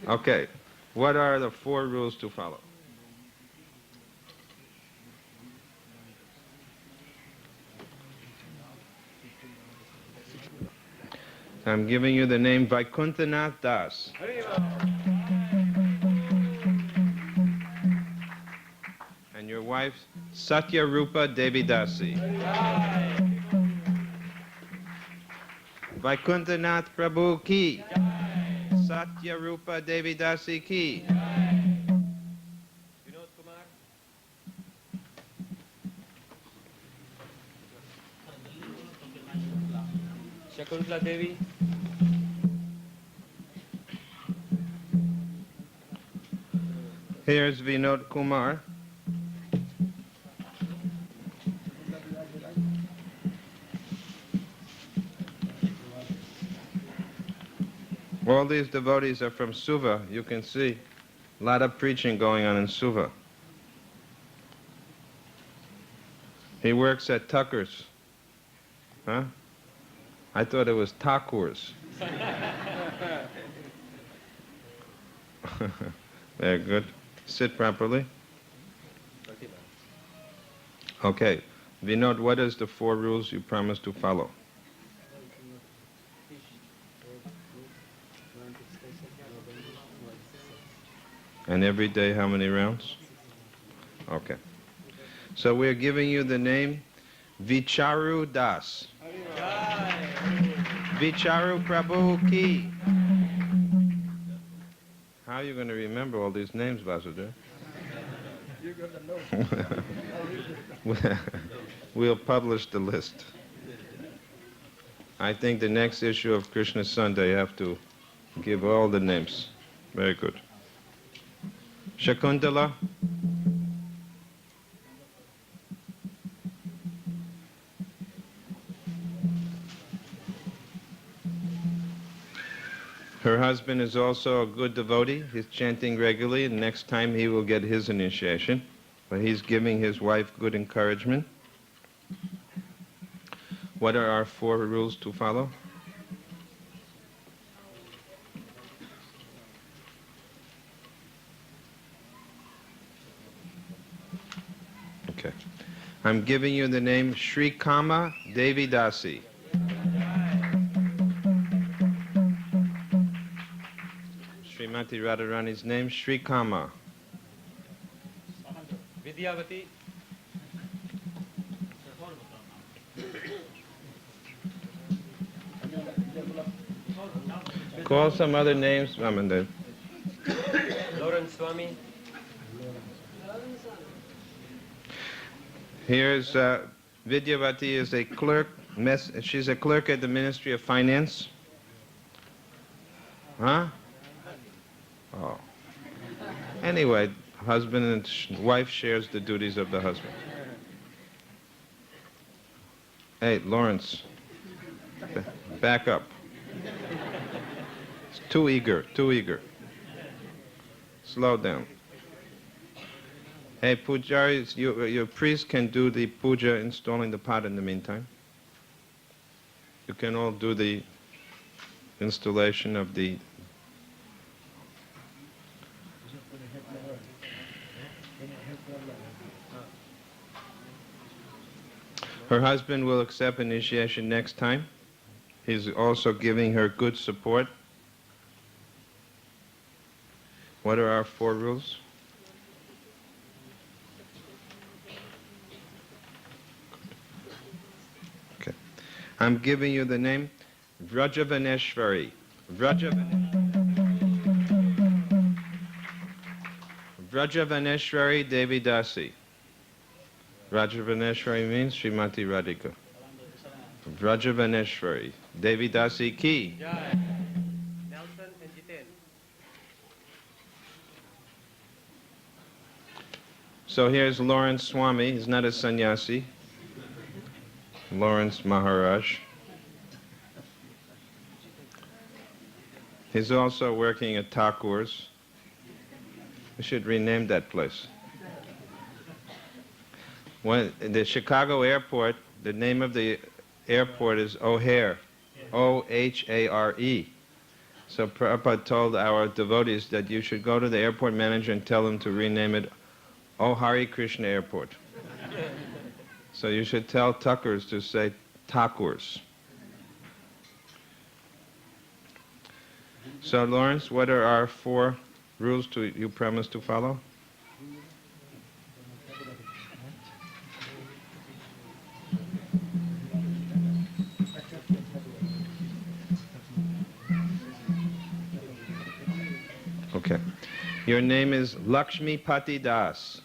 Okay, what are the 4 rules to follow? I'm giving you the name Vaikuntanath Das. And your wife, Satya Rupa Devi Dasi. Vaikuntanath Prabhu Ki. Satya Rupa Devi Dasi Ki. Vinod Kumar. Shakuntala Devi. Here's Vinod Kumar. All these devotees are from Suva. You can see a lot of preaching going on in Suva. He works at Tucker's. Huh? I thought it was Thakur's. Very good. Sit properly. Okay. Vinod, what is the 4 rules you promised to follow? And every day, how many rounds? Okay. So we're giving you the name Vicharu Das. Vicharu Prabhu Ki. are you going to remember all these names, Vasudeva? You're going to know. We'll publish the list. I think the next issue of Krishna Sunday, you have to give all the names. Very good. Shakuntala? Her husband is also a good devotee. He's chanting regularly, and next time he will get his initiation. But he's giving his wife good encouragement. What are our 4 rules to follow? Okay. I'm giving you the name Sri Kama Devi Dasi. Srimati Radharani's name, Sri Kama. Vidyavati. Call some other names, Ramandev. Lawrence Swami. Here's Vidyavati is a clerk. She's a clerk at the Ministry of Finance. Huh? Oh. Anyway, husband and wife shares the duties of the husband. Hey, Lawrence, back up. It's too eager, too eager. Slow down. Hey, pujaris, your priest can do the puja installing the pot in the meantime. You can all do the installation of the... Her husband will accept initiation next time. He's also giving her good support. What are our 4 rules? Okay. I'm giving you the name Vrajavaneshwari. Vrajavaneshwari Devi Dasi. Vrajavaneshwari means Srimati Radhika. Vrajavaneshwari Devi Dasi ki. Jai. Nelson and Jiten. So here's Lawrence Swami. He's not a sannyasi. Lawrence Maharaj. He's also working at Thakur's. We should rename that place. When the Chicago airport, the name of the airport is O'Hare, O-H-A-R-E. So Prabhupada told our devotees that you should go to the airport manager and tell him to rename it Hare Krishna Airport. So you should tell Tuckers to say Thakur's. So Lawrence, what are our 4 rules you promise to follow? Okay. Your name is Lakshmi Pati Das.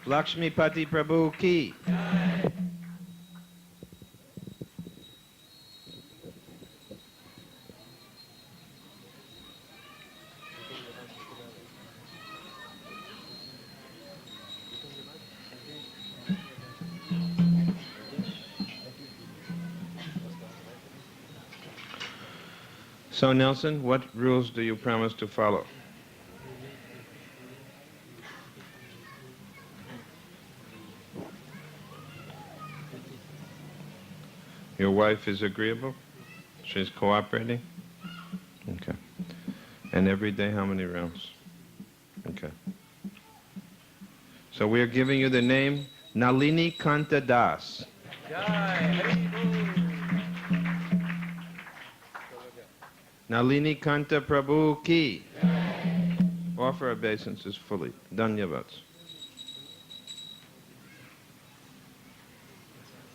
Lakshmi Pati Prabhu ki. So Nelson, what rules do you promise to follow? Your wife is agreeable? She's cooperating? Okay. And every day how many rounds? Okay. So we are giving you the name Nalini Kanta Das. Nalini Kanta Prabhu ki. Offer obeisances fully. Dhanyavats.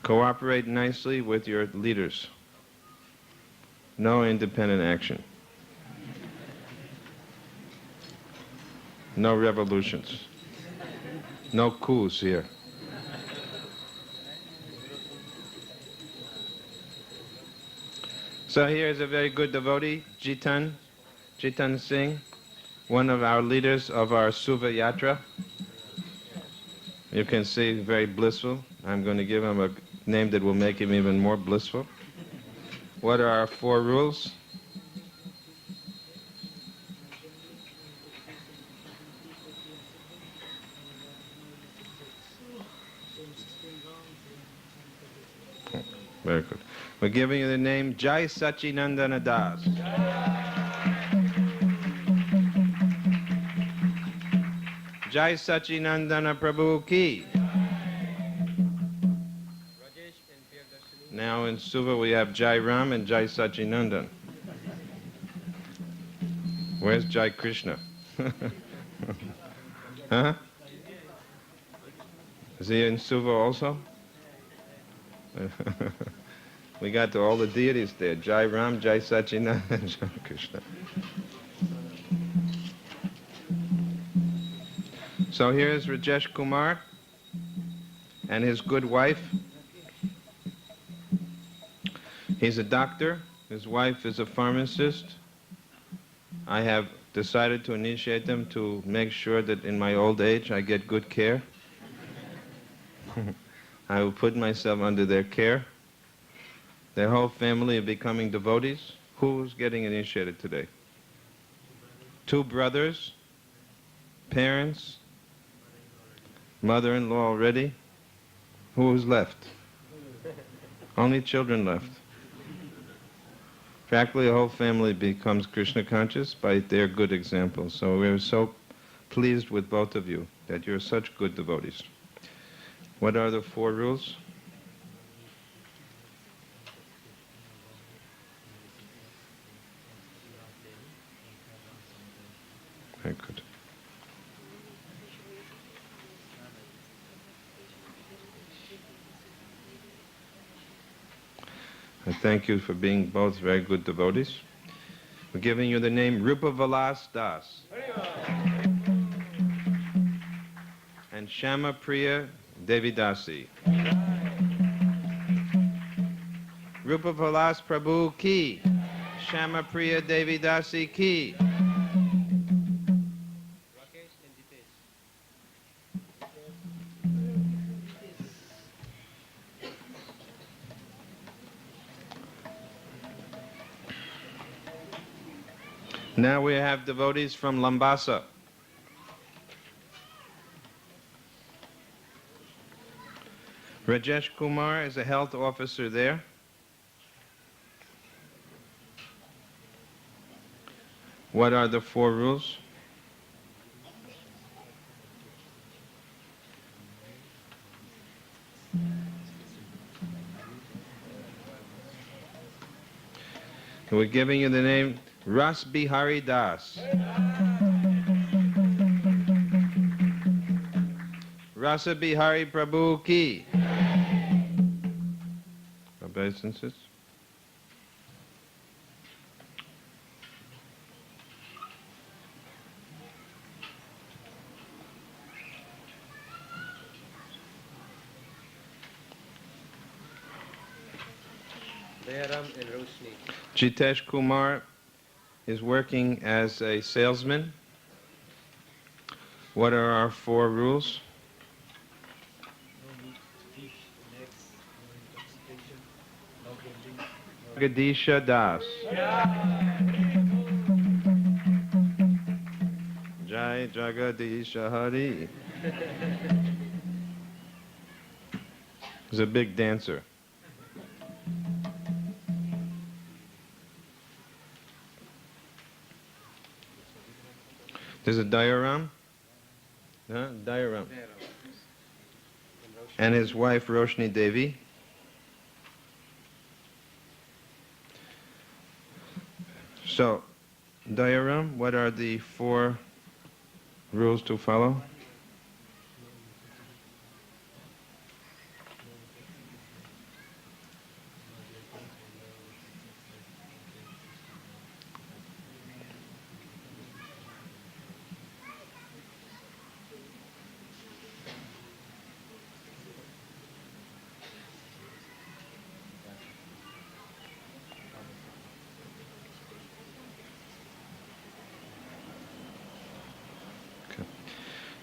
Cooperate nicely with your leaders. No independent action. No revolutions. No coups here. So here is a very good devotee, Jitan Singh, one of our leaders of our Suva Yatra. You can see very blissful. I'm going to give him a name that will make him even more blissful. What are our 4 rules? Very good. We're giving you the name Jai Sachinandana Das. Jai Sachinandana Prabhu Ki. Now in Suva we have Jai Ram and Jai Sachinandan. Where's Jai Krishna? Huh? Is he in Suva also? We got all the deities there. Jai Ram, Jai Sachinandan, and Jai Krishna. So here is Rajesh Kumar and his good wife. He's a doctor. His wife is a pharmacist. I have decided to initiate them to make sure that in my old age I get good care. I will put myself under their care. Their whole family are becoming devotees. Who's getting initiated today? 2 brothers, parents, mother-in-law already. Who's left? Only children left. Practically the whole family becomes Krishna conscious by their good example. So we're so pleased with both of you that you're such good devotees. What are the 4 rules? Very good. I thank you for being both very good devotees. We're giving you the name Rupa Vilas Das and Shama Priya Devidasi. Rupa Vilas Prabhu Ki, Shama Priya Devidasi Ki. Now we have devotees from Lambasa. Rajesh Kumar is a health officer there. What are the 4 rules? We're giving you the name Ras Bihari Das. Rasa Bihari Prabhu Ki. Obeisances. Dayaram and Roshni. Jitesh Kumar is working as a salesman. What are our 4 rules? Jagadisha Das. Jai Jagadisha Hari. He's a big dancer. There's a Dayaram. Huh? Dayaram. And his wife Roshni Devi. So, Dayaram, what are the 4 rules to follow?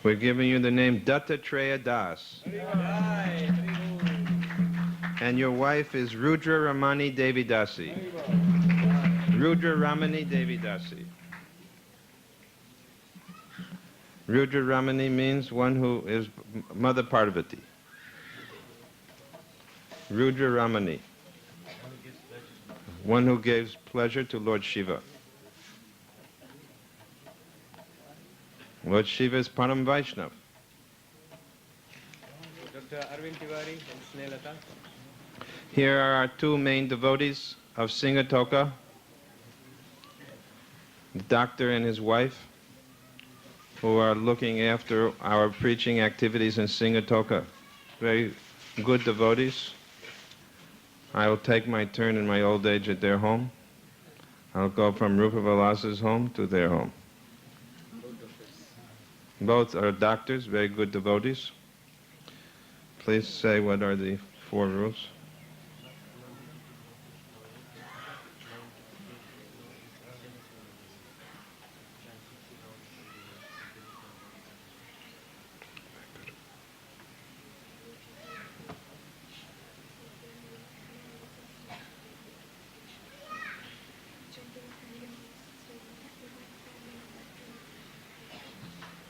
We're giving you the name Dattatreya Das. And your wife is Rudra Ramani Devi Dasi. Rudra Ramani Devi Dasi. Rudra Ramani means one who is Mother Parvati. Rudra Ramani. One who gives pleasure to Lord Shiva. Lord Shiva is Param Vaishnav. Dr. Arvind Tiwari and Srila. Here are our two main devotees of Singatoka, the doctor and his wife, who are looking after our preaching activities in Singatoka. Very good devotees. I will take my turn in my old age at their home. I'll go from Rupa Vilasa's home to their home. Both are doctors, very good devotees. Please say what are the 4 rules.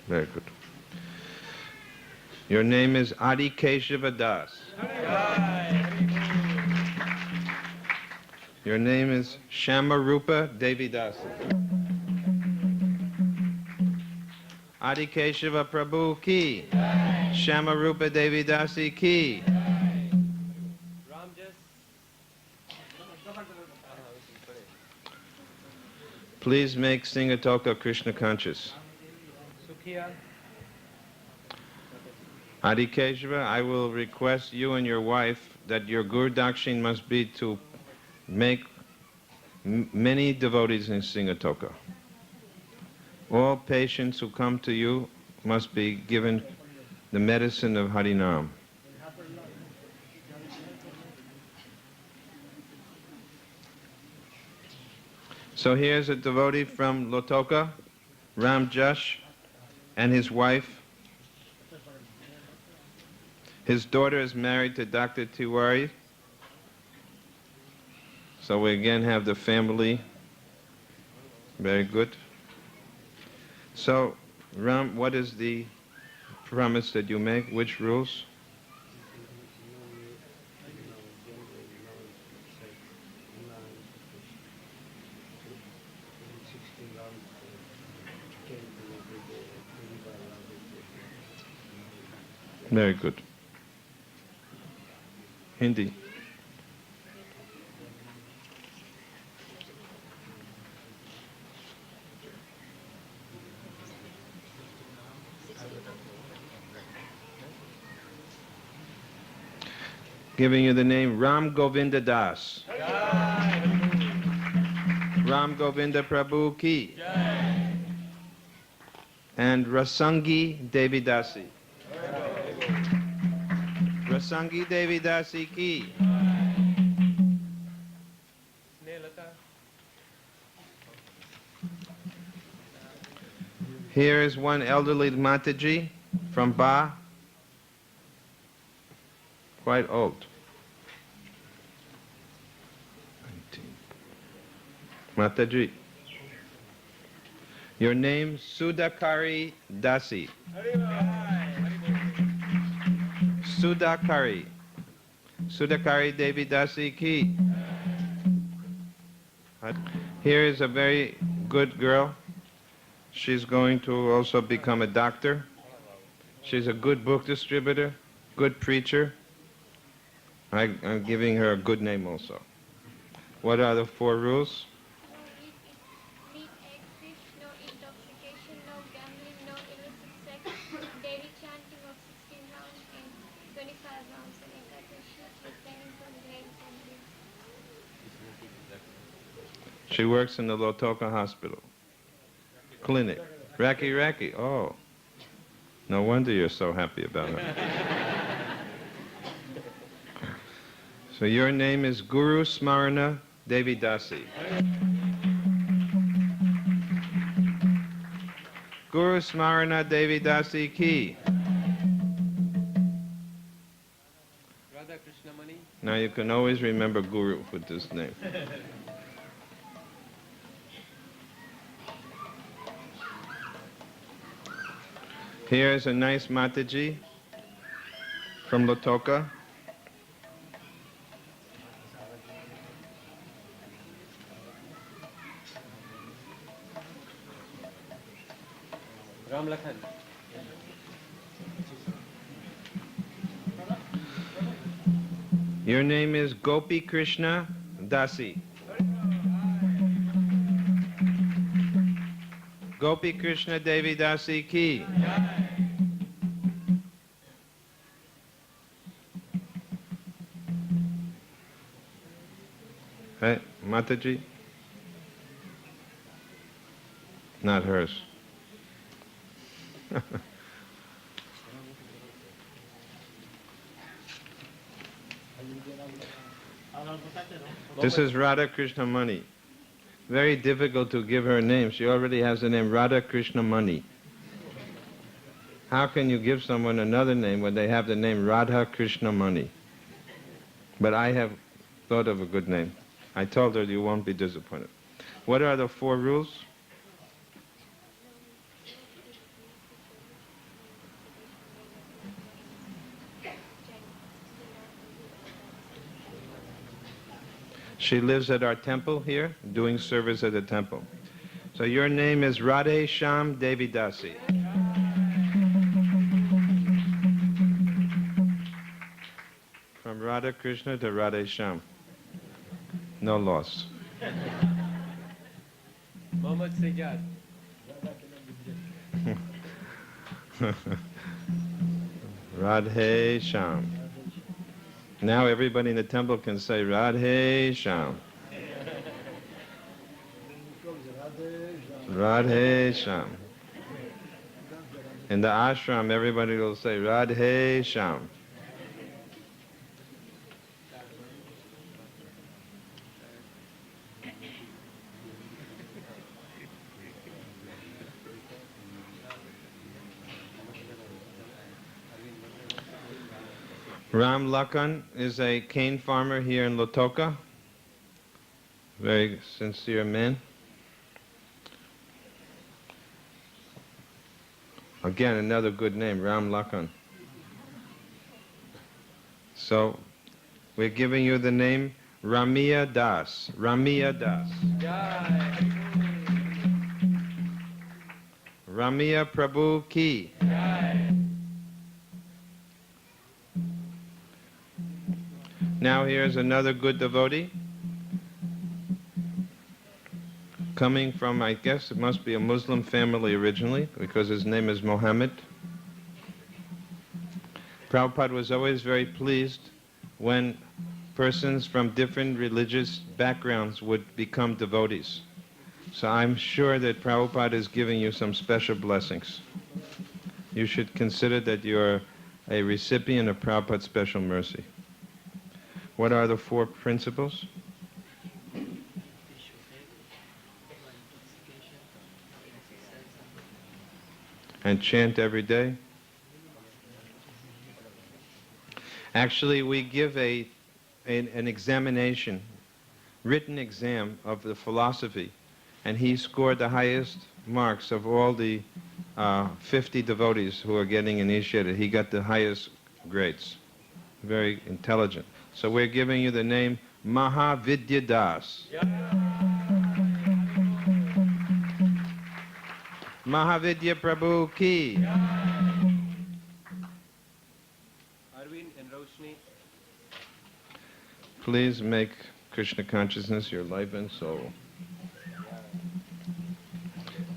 Very good. Your name is Adi Keshava Das. Your name is Shamarupa Devi Dasi. Adi Keshava Prabhu ki. Shamarupa Devi Dasi ki. Please make Singatoka Krishna conscious. Adi Keshava, I will request you and your wife that your Guru Dakshin must be to make many devotees in Singatoka. All patients who come to you must be given the medicine of Harinam. So here's a devotee from Lotoka, Ram Jash, and his wife. His daughter is married to Dr. Tiwari. So we again have the family. Very good. So, Ram, what is the promise that you make? Which rules? Very good. Hindi. Giving you the name Ram Govinda Das. Ram Govinda Prabhu ki. And Rasangi Devi Dasi. Rasangi Devi Dasi ki. Here is one elderly Mataji from Ba, quite old. 19. Mataji. Your name, Sudakari Dasi. Sudakari. Sudakari Devi Dasi ki. Here is a very good girl. She's going to also become a doctor. She's a good book distributor, good preacher. I'm giving her a good name also. What are the 4 rules? No eat egg, fish, no intoxication, no gambling, no illicit sex, daily chanting of 16 rounds and 25 rounds in Ekadashi, refraining from grains and beer. She works in the Lotoka Hospital clinic. Raki. Oh, no wonder you're so happy about her. So your name is Guru Smarana Devi Dasi. Guru Smarana Devi Dasi Ki. Radha Krishna Mani. Now you can always remember Guru with this name. Here's a nice Mataji from Lotoka. Ram Lakhan. Your name is Gopi Krishna Dasi. Gopi Krishna Devi Dasi Ki. Hey, Mataji? Not hers. This is Radha Krishna Mani. Very difficult to give her a name. She already has the name Radha Krishna Mani. How can you give someone another name when they have the name Radha Krishna Mani? But I have thought of a good name. I told her you won't be disappointed. What are the 4 rules? She lives at our temple here, doing service at the temple. So your name is Radhe Sham Devi Dasi. From Radha Krishna to Radhe Sham. No loss. Mohammad Sejad. Radhe Sham. Now everybody in the temple can say Radhe Sham. Radhe Sham. In the ashram, everybody will say Radhe Sham. Ram Lakhan is a cane farmer here in Lotoka. Very sincere man. Again, another good name, Ram Lakhan. So, we're giving you the name Ramya Das. Ramya Das. Jai. Ramya Prabhu Ki. Jai. Now here's another good devotee. Coming from, I guess it must be a Muslim family originally, because his name is Mohammed. Prabhupada was always very pleased when persons from different religious backgrounds would become devotees. So I'm sure that Prabhupada is giving you some special blessings. You should consider that you're a recipient of Prabhupada's special mercy. What are the 4 principles? And chant every day. Actually, we give an examination, written exam of the philosophy, and he scored the highest marks of all the 50 devotees who are getting initiated. He got the highest grades. Very intelligent. So we're giving you the name Mahavidya Das. Mahavidya Prabhu Ki. Arvind and Roshni. Please make Krishna consciousness your life and soul.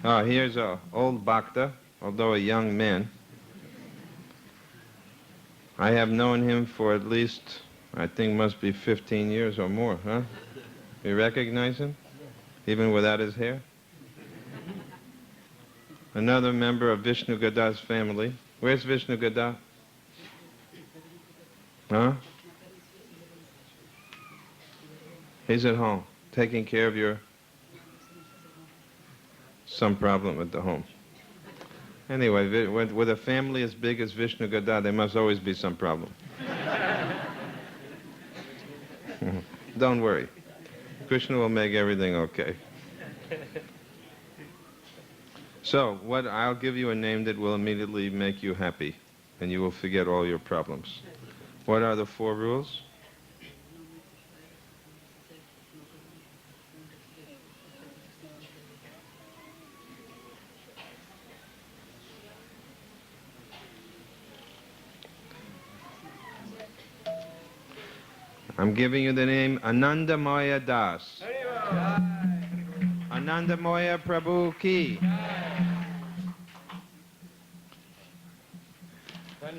Here's an old bhakta, although a young man. I have known him for at least, I think must be 15 years or more, huh? You recognize him? Even without his hair? Another member of Vishnu Gada's family. Where's Vishnu Gada? Huh? He's at home, taking care of some problem at the home. Anyway, with a family as big as Vishnu Gada, there must always be some problem. Don't worry. Krishna will make everything okay. So, I'll give you a name that will immediately make you happy, and you will forget all your problems. What are the 4 rules? I'm giving you the name Anandamaya Das. Anandamaya Prabhu Ki.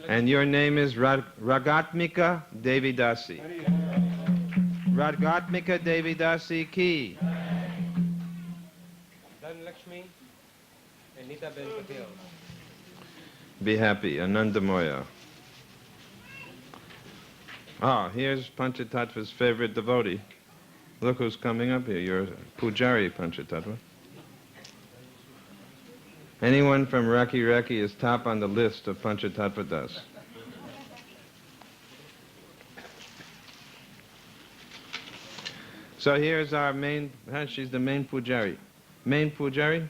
And your name is Ragatmika Devidasi. Ragatmika Devidasi Ki. Dhan Lakshmi and Nita Ben Patel. Be happy, Anandamaya. Ah, here's Panchatattva's favorite devotee. Look who's coming up here. You're Pujari Panchatattva. Anyone from Raki Raki is top on the list of Panchatattva Das. So here's our main, she's the main Pujari. Main Pujari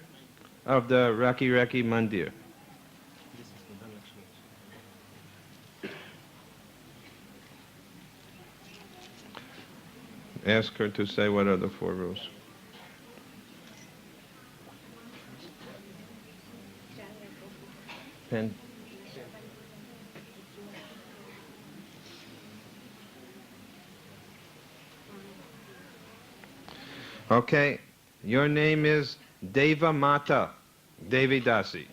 of the Raki Raki Mandir. Ask her to say what are the 4 rules. Pen. Okay, your name is Deva Mata Devi Dasi.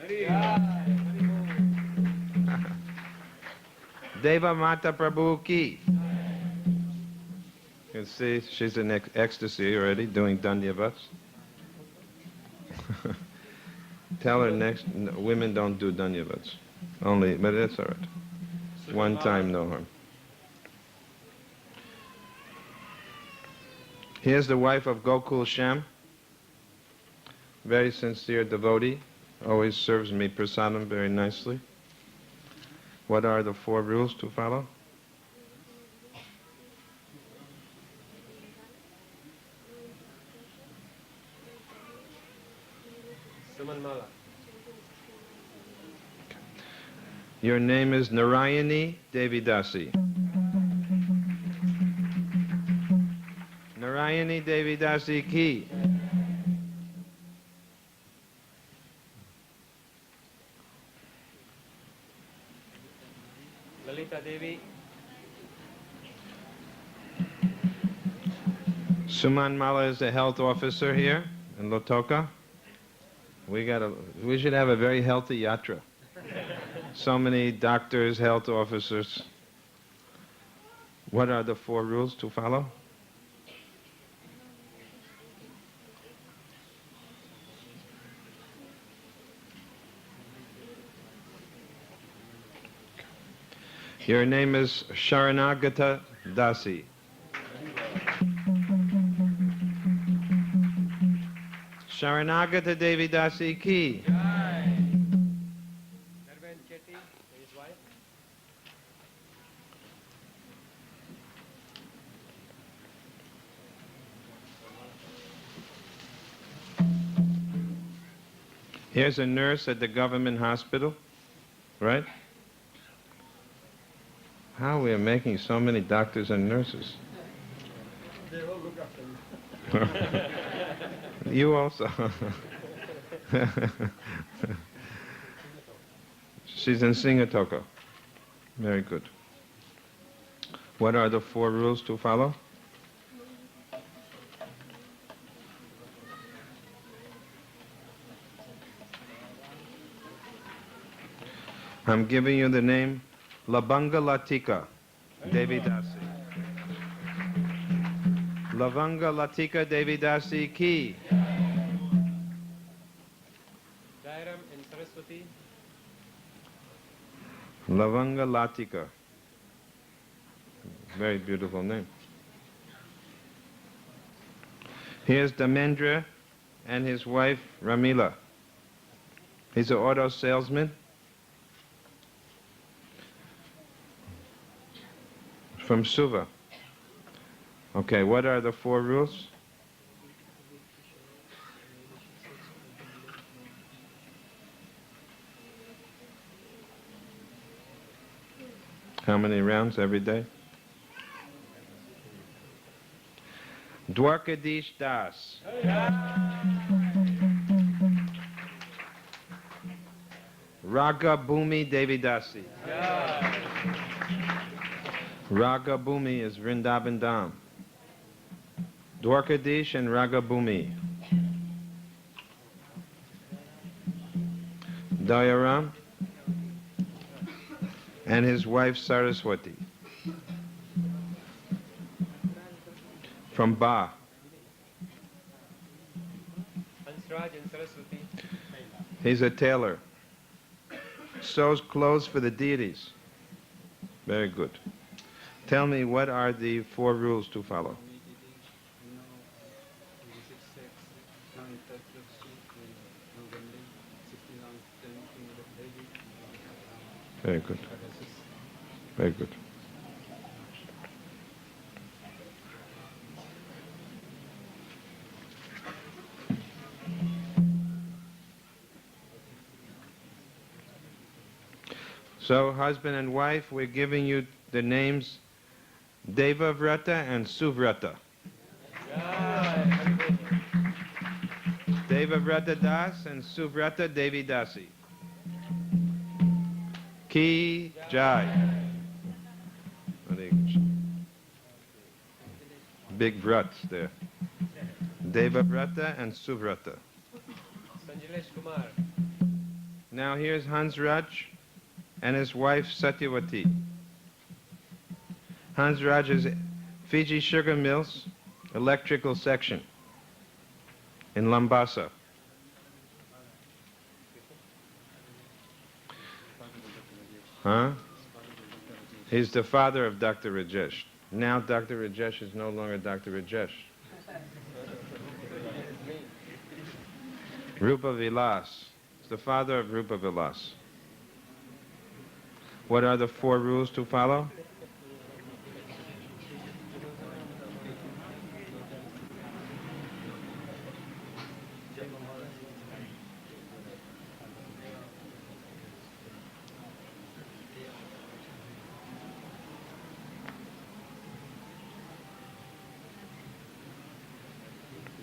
Deva Mata Prabhu Ki. You can see she's in ecstasy already, doing danyavats. Tell her women don't do danyavats. Only, but that's all right. One time, no harm. Here's the wife of Gokul Shyam. Very sincere devotee. Always serves me prasadam very nicely. What are the 4 rules to follow? Suman Your name is Narayani Devidasi. Narayani Devidasi Ki. Lalita Devi. Suman Mala is the health officer here in Lotoka. We should have a very healthy yatra. So many doctors, health officers. What are the 4 rules to follow? Your name is Sharanagata Dasi. Sharanagata Devi Dasi Ki. Chetty and his wife. Here's a nurse at the government hospital, right? How we are making so many doctors and nurses. They all look after you. You also. She's in Singatoko. Very good. What are the 4 rules to follow? I'm giving you the name Labanga Latika Devi Dasi. Lavanga Latika Devi Dasi Ki. Jairam and Saraswati. Lavanga Latika. Very beautiful name. Here's Damendra and his wife Ramila. He's an auto salesman from Suva. Okay, what are the 4 rules? How many rounds every day? Dwarkadish Das. Raga Bhumi Devidasi. Raga Bhumi is Vrindavan Dham. Dwarkadish and Raga Bhumi. Dayaram and his wife Saraswati. From Ba. Hansraj and Saraswati. He's a tailor. Sews clothes for the deities. Very good. Tell me, what are the 4 rules to follow? Very good. Very good. So, husband and wife, we're giving you the names Devavrata and Suvrata. Devavrata Das and Suvrata Devi Dasi. Ki Jai. Hare Krishna. Big vrats there. Devavrata and Suvrata. Sanjilesh Kumar. Now here's Hansraj and his wife Satyavati. Hansraj is Fiji Sugar Mills electrical section in Lambasa. Huh? He's the father of Dr. Rajesh. Now Dr. Rajesh is no longer Dr. Rajesh. Rupa Vilas. He's the father of Rupa Vilas. What are the 4 rules to follow?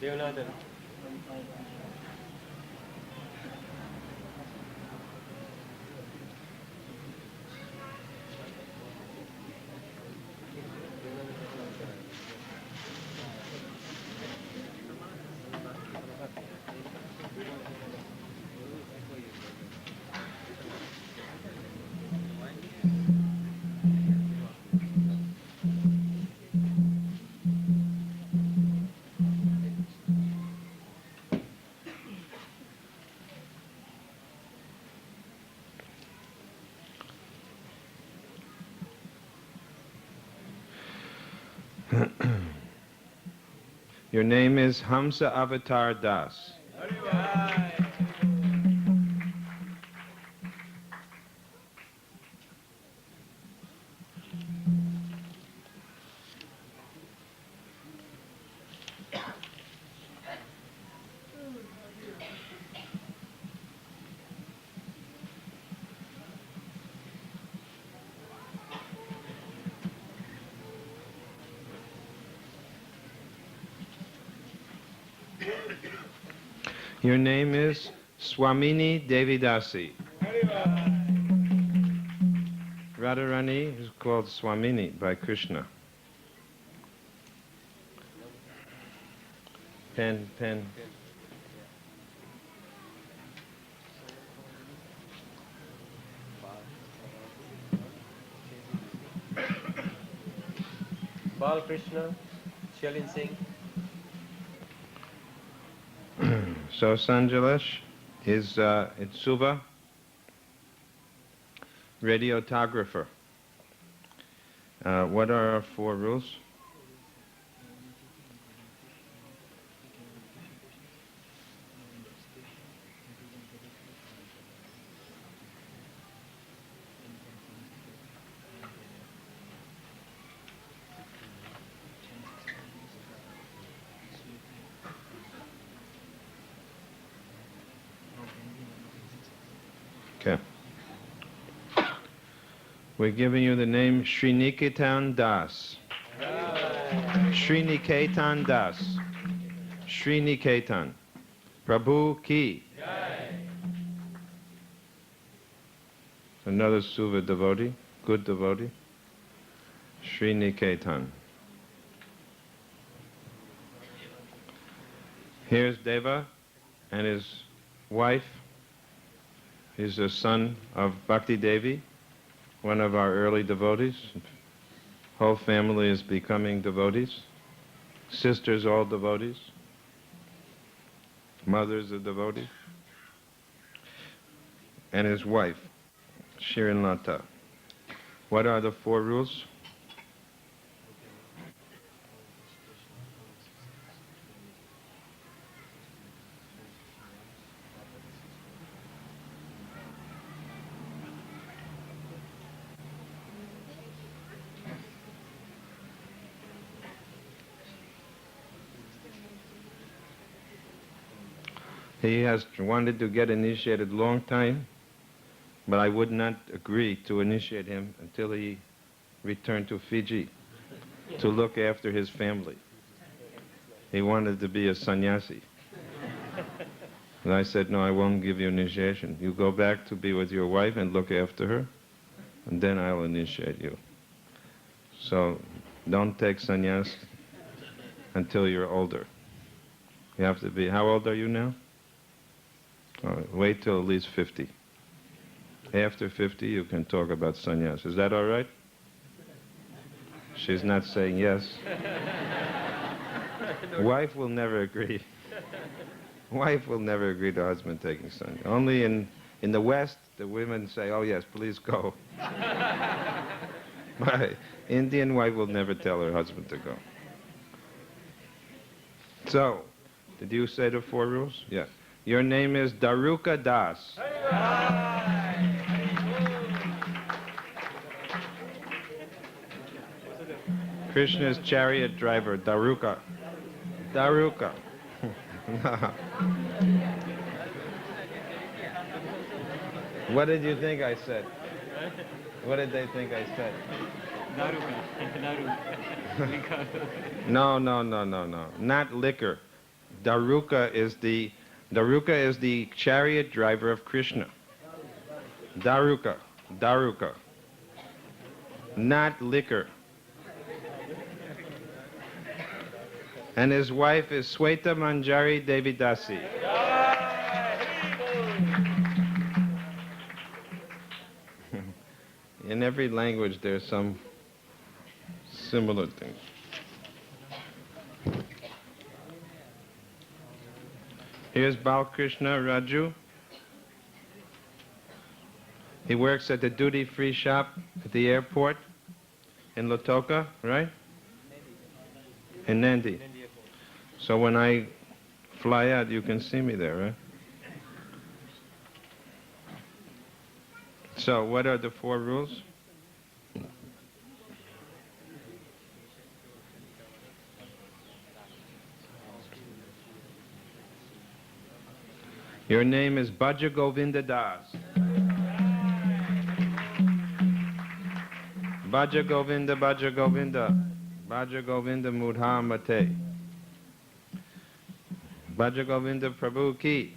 Devanathan. Your name is Hamsa Avatar Das. Your name is Swamini Devidasi. Radharani is called Swamini by Krishna. Pen. Bal Krishna, Shalin Singh. So Sanjalesh is it's Suva, radiographer. What are our 4 rules? Okay. We're giving you the name Sriniketan Das. Sriniketan Das. Sriniketan. Prabhu Ki. Another Suva devotee, good devotee. Sriniketan. Here's Deva and his wife. He's a son of Bhakti Devi, one of our early devotees. Whole family is becoming devotees. Sisters all devotees. Mother's a devotee. And his wife, Shirinlata. What are the 4 rules? He has wanted to get initiated long time, but I would not agree to initiate him until he returned to Fiji to look after his family. He wanted to be a sannyasi. And I said, no, I won't give you initiation. You go back to be with your wife and look after her, and then I'll initiate you. So don't take sannyas until you're older. You have to be, how old are you now? Wait till at least 50. After 50, you can talk about sannyas. Is that all right? She's not saying yes. Wife will never agree. Wife will never agree to husband taking sannyas. Only in the West, the women say, oh yes, please go. My Indian wife will never tell her husband to go. So, did you say the 4 rules? Yeah. Your name is Daruka Das. Krishna's chariot driver, Daruka. Daruka. What did you think I said? What did they think I said? No. Not liquor. Daruka is the chariot driver of Krishna. Daruka. Not liquor. And his wife is Sweta Manjari Devidasi. In every language there's some similar thing. Here's Balkrishna Raju. He works at the duty-free shop at the airport in Lautoka, right? In Nandi. So when I fly out, you can see me there, right? So what are the 4 rules? Your name is Bhaja Govinda Das. Bhaja Govinda, Bhaja Govinda. Bhaja Govinda Mudha Mate. Bhaja Govinda Prabhu Ki.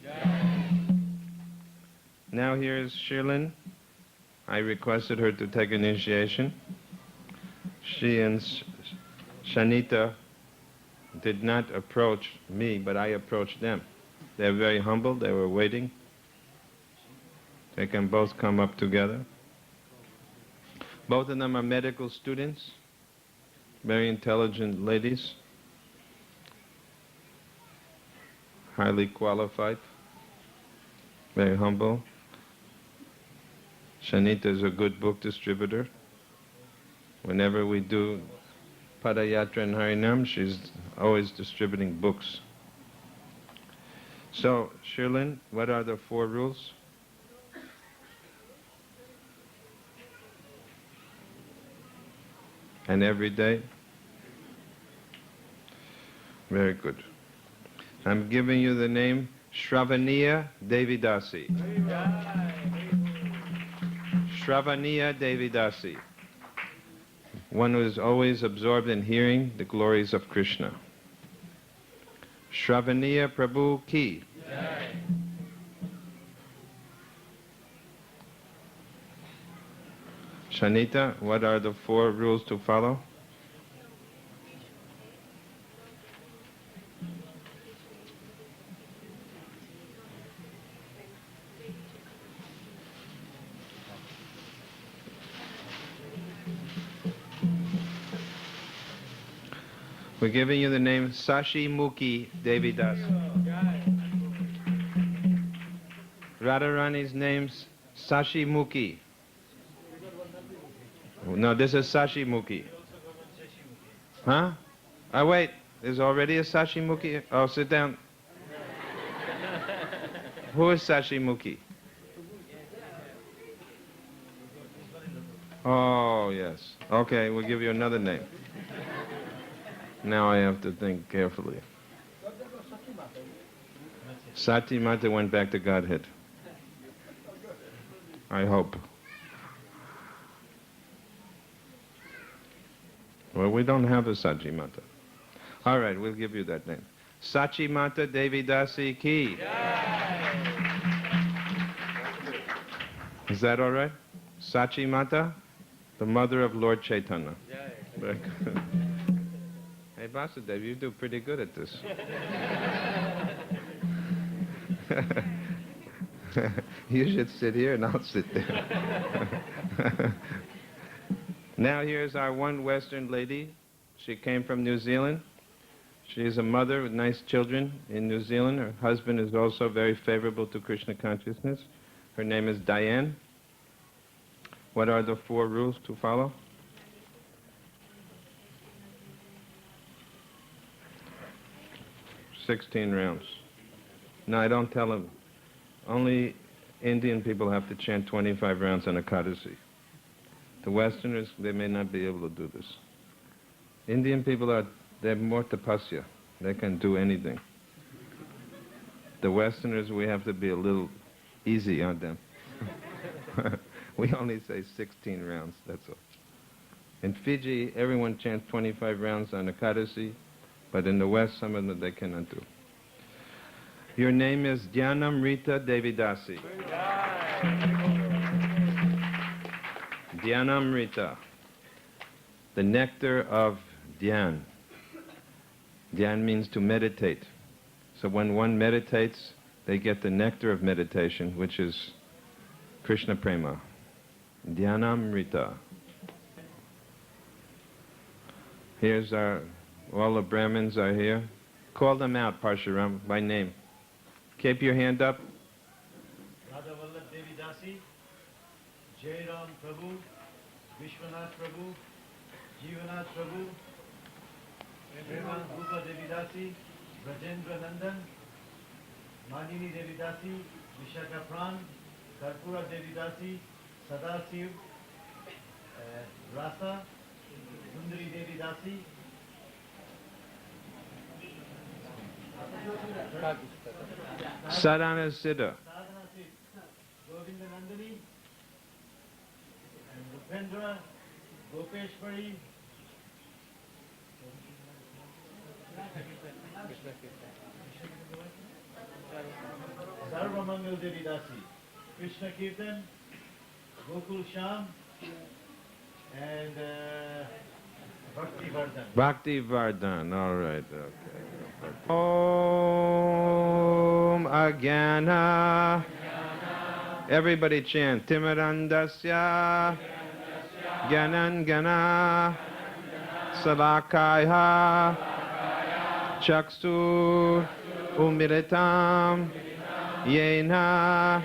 Now here's Shirlin. I requested her to take initiation. She and Shanita did not approach me, but I approached them. They're very humble. They were waiting. They can both come up together. Both of them are medical students, very intelligent ladies, highly qualified, very humble. Shanita is a good book distributor. Whenever we do Padayatra and Harinam, she's always distributing books. So, Shirlin, what are the 4 rules? And every day? Very good. I'm giving you the name Shravaniya Devidasi. Shravaniya Devidasi, one who is always absorbed in hearing the glories of Krishna. Shravaniya Prabhu Ki. Shanita, what are the 4 rules to follow? We're giving you the name Sashi Mukhi Devidas. Radharani's name's Sashi Mukhi. No, this is Sashi Mukhi. Huh? Oh, wait. There's already a Sashi Mukhi? Oh, sit down. Who is Sashi Mukhi? Oh, yes. Okay, we'll give you another name. Now I have to think carefully. Sati Mata went back to Godhead. I hope. Well, we don't have a Sachi Mata. All right, we'll give you that name. Sachi Mata Devidasi Ki. Is that all right? Sachi Mata, the mother of Lord Chaitanya. Very good. Hey, Vasudev, you do pretty good at this. You should sit here and I'll sit there. Now here's our one Western lady. She came from New Zealand. She is a mother with nice children in New Zealand. Her husband is also very favorable to Krishna consciousness. Her name is Diane. What are the 4 rules to follow? "16 rounds. No, I don't tell them. Only Indian people have to chant 25 rounds on Ekadasi. The Westerners, they may not be able to do this. Indian people they're more tapasya. They can do anything. The Westerners, we have to be a little easy on them. We only say 16 rounds, that's all. In Fiji, everyone chants 25 rounds on Ekadasi, but in the West, some of them they cannot do. Your name is Dhyanamrita Devidasi. Dhyanamrita, the nectar of dhyan. Dhyan means to meditate. So when one meditates, they get the nectar of meditation, which is Krishna Prema. Dhyanamrita. Here's all the Brahmins are here. Call them out, Parshuram, by name. Keep your hand up. Radha Vallabh Devidasi, Jairam Prabhu, Vishwanath Prabhu, Jivanath Prabhu, Prema Bhupa Devidasi, Brajendra Nandan, Manini Devidasi, Vishaka Pran, Karpura Devidasi, Sadasiv, Rasa, Sundari Devidasi, Sadhana Siddha. Sadhana Sid, Govinda Nandani, and Rupendra, Gopeshwari, Sarvamangal Devidasi, Krishna Kirtan, Gokul Sham, and Bhakti Vardhan. Bhakti Vardhan, all right, okay. Om Ajnana. Everybody chant. Timirandasya Gyanangana Salakaya Chaksu Umilitam Yena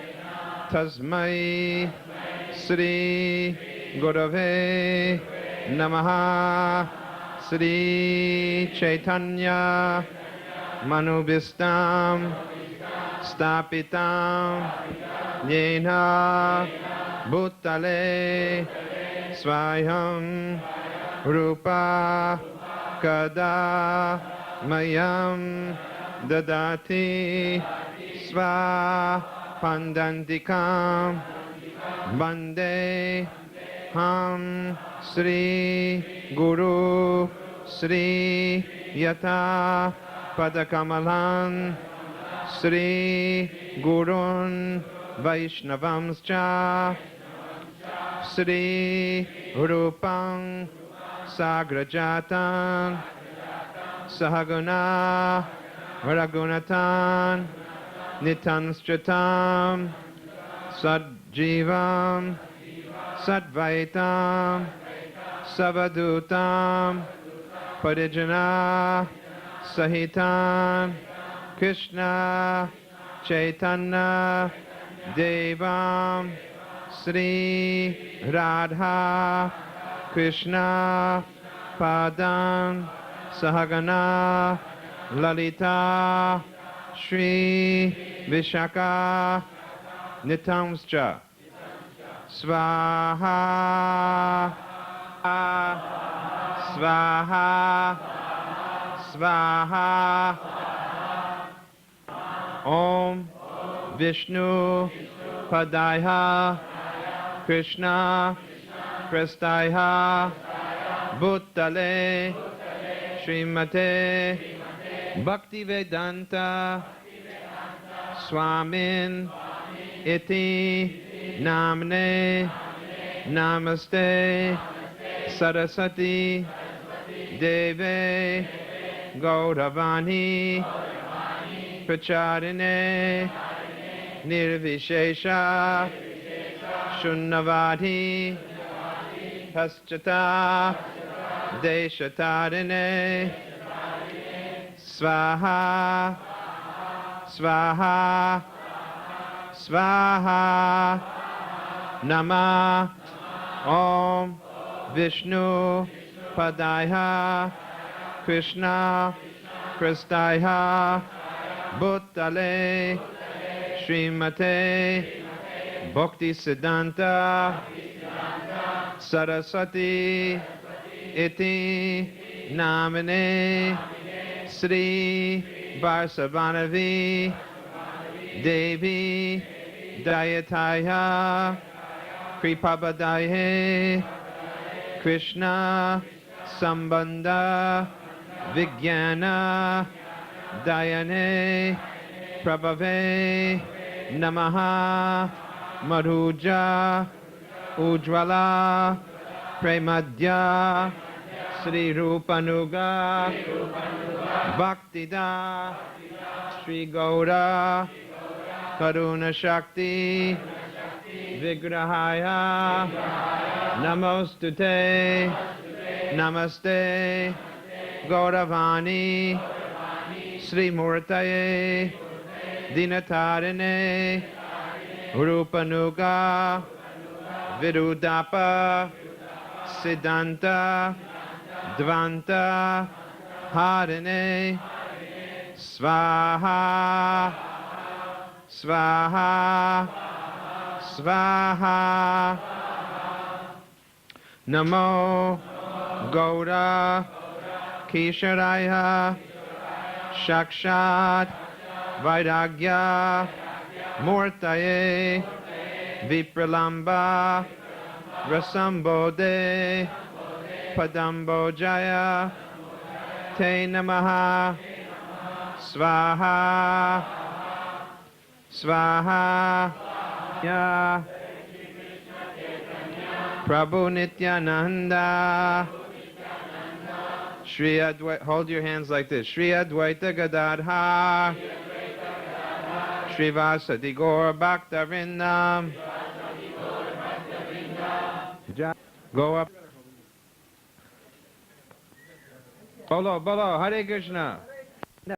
Tasmai Sri Gurave Namaha Sri Chaitanya Manubhistam Stapitam Yena Bhutale Swayam Rupa Kada Mayam Dadati Sva Pandantikam Bande Ham Sri Guru Sri Yata Padakamalan Sri Gurun Vaishnavamscha Sri Rupang Sagrajatan Sahaguna Ragunatan Nitanstratam Sadjivam Sadvaitam Savadutam Parijana Sahitam Krishna Chaitanya Devam Sri Radha Krishna Padam Sahagana Lalita Shri Vishaka Nitamscha Swaha Swaha Swaha Om Vishnu Padaya Krishna Prestaya Bhutale Srimate Bhaktivedanta Swamin Iti Namne Namaste Saraswati Deve Gauravani Pracharine Nirvishesha Shunnavadhi Paschata Deshatarine Swaha Swaha Swaha Nama Om Vishnu Padaya Krishna Prestaya Bhutale Srimate Bhakti Siddhanta Saraswati Iti Namane Sri Varsavanavi Devi Dayataya Kripabadaye Krishna Sambandha Vijnana Dayane Prabhave Namaha Madhuja Ujjvala Premadya Sri Rupanuga Bhaktida Sri Gaura Karuna Shakti Vigrahaya Namostute Namaste Gauravani Sri Murtaye Dinatarine Rupanuga Virudapa Siddhanta Dvanta Harine Swaha Swaha Swaha Namo Gaura Kisharaya Shakshat Vairagya Murtaye Vipralamba Rasambode Padambojaya Te Namaha Swaha Swaha Ya Prabhu Nityananda Shri Advaita, hold your hands like this. Shri Advaita Gadadha Shri Vasadi Gaur Bhaktarindam. Go up. Bolo, Bolo, Hare Krishna.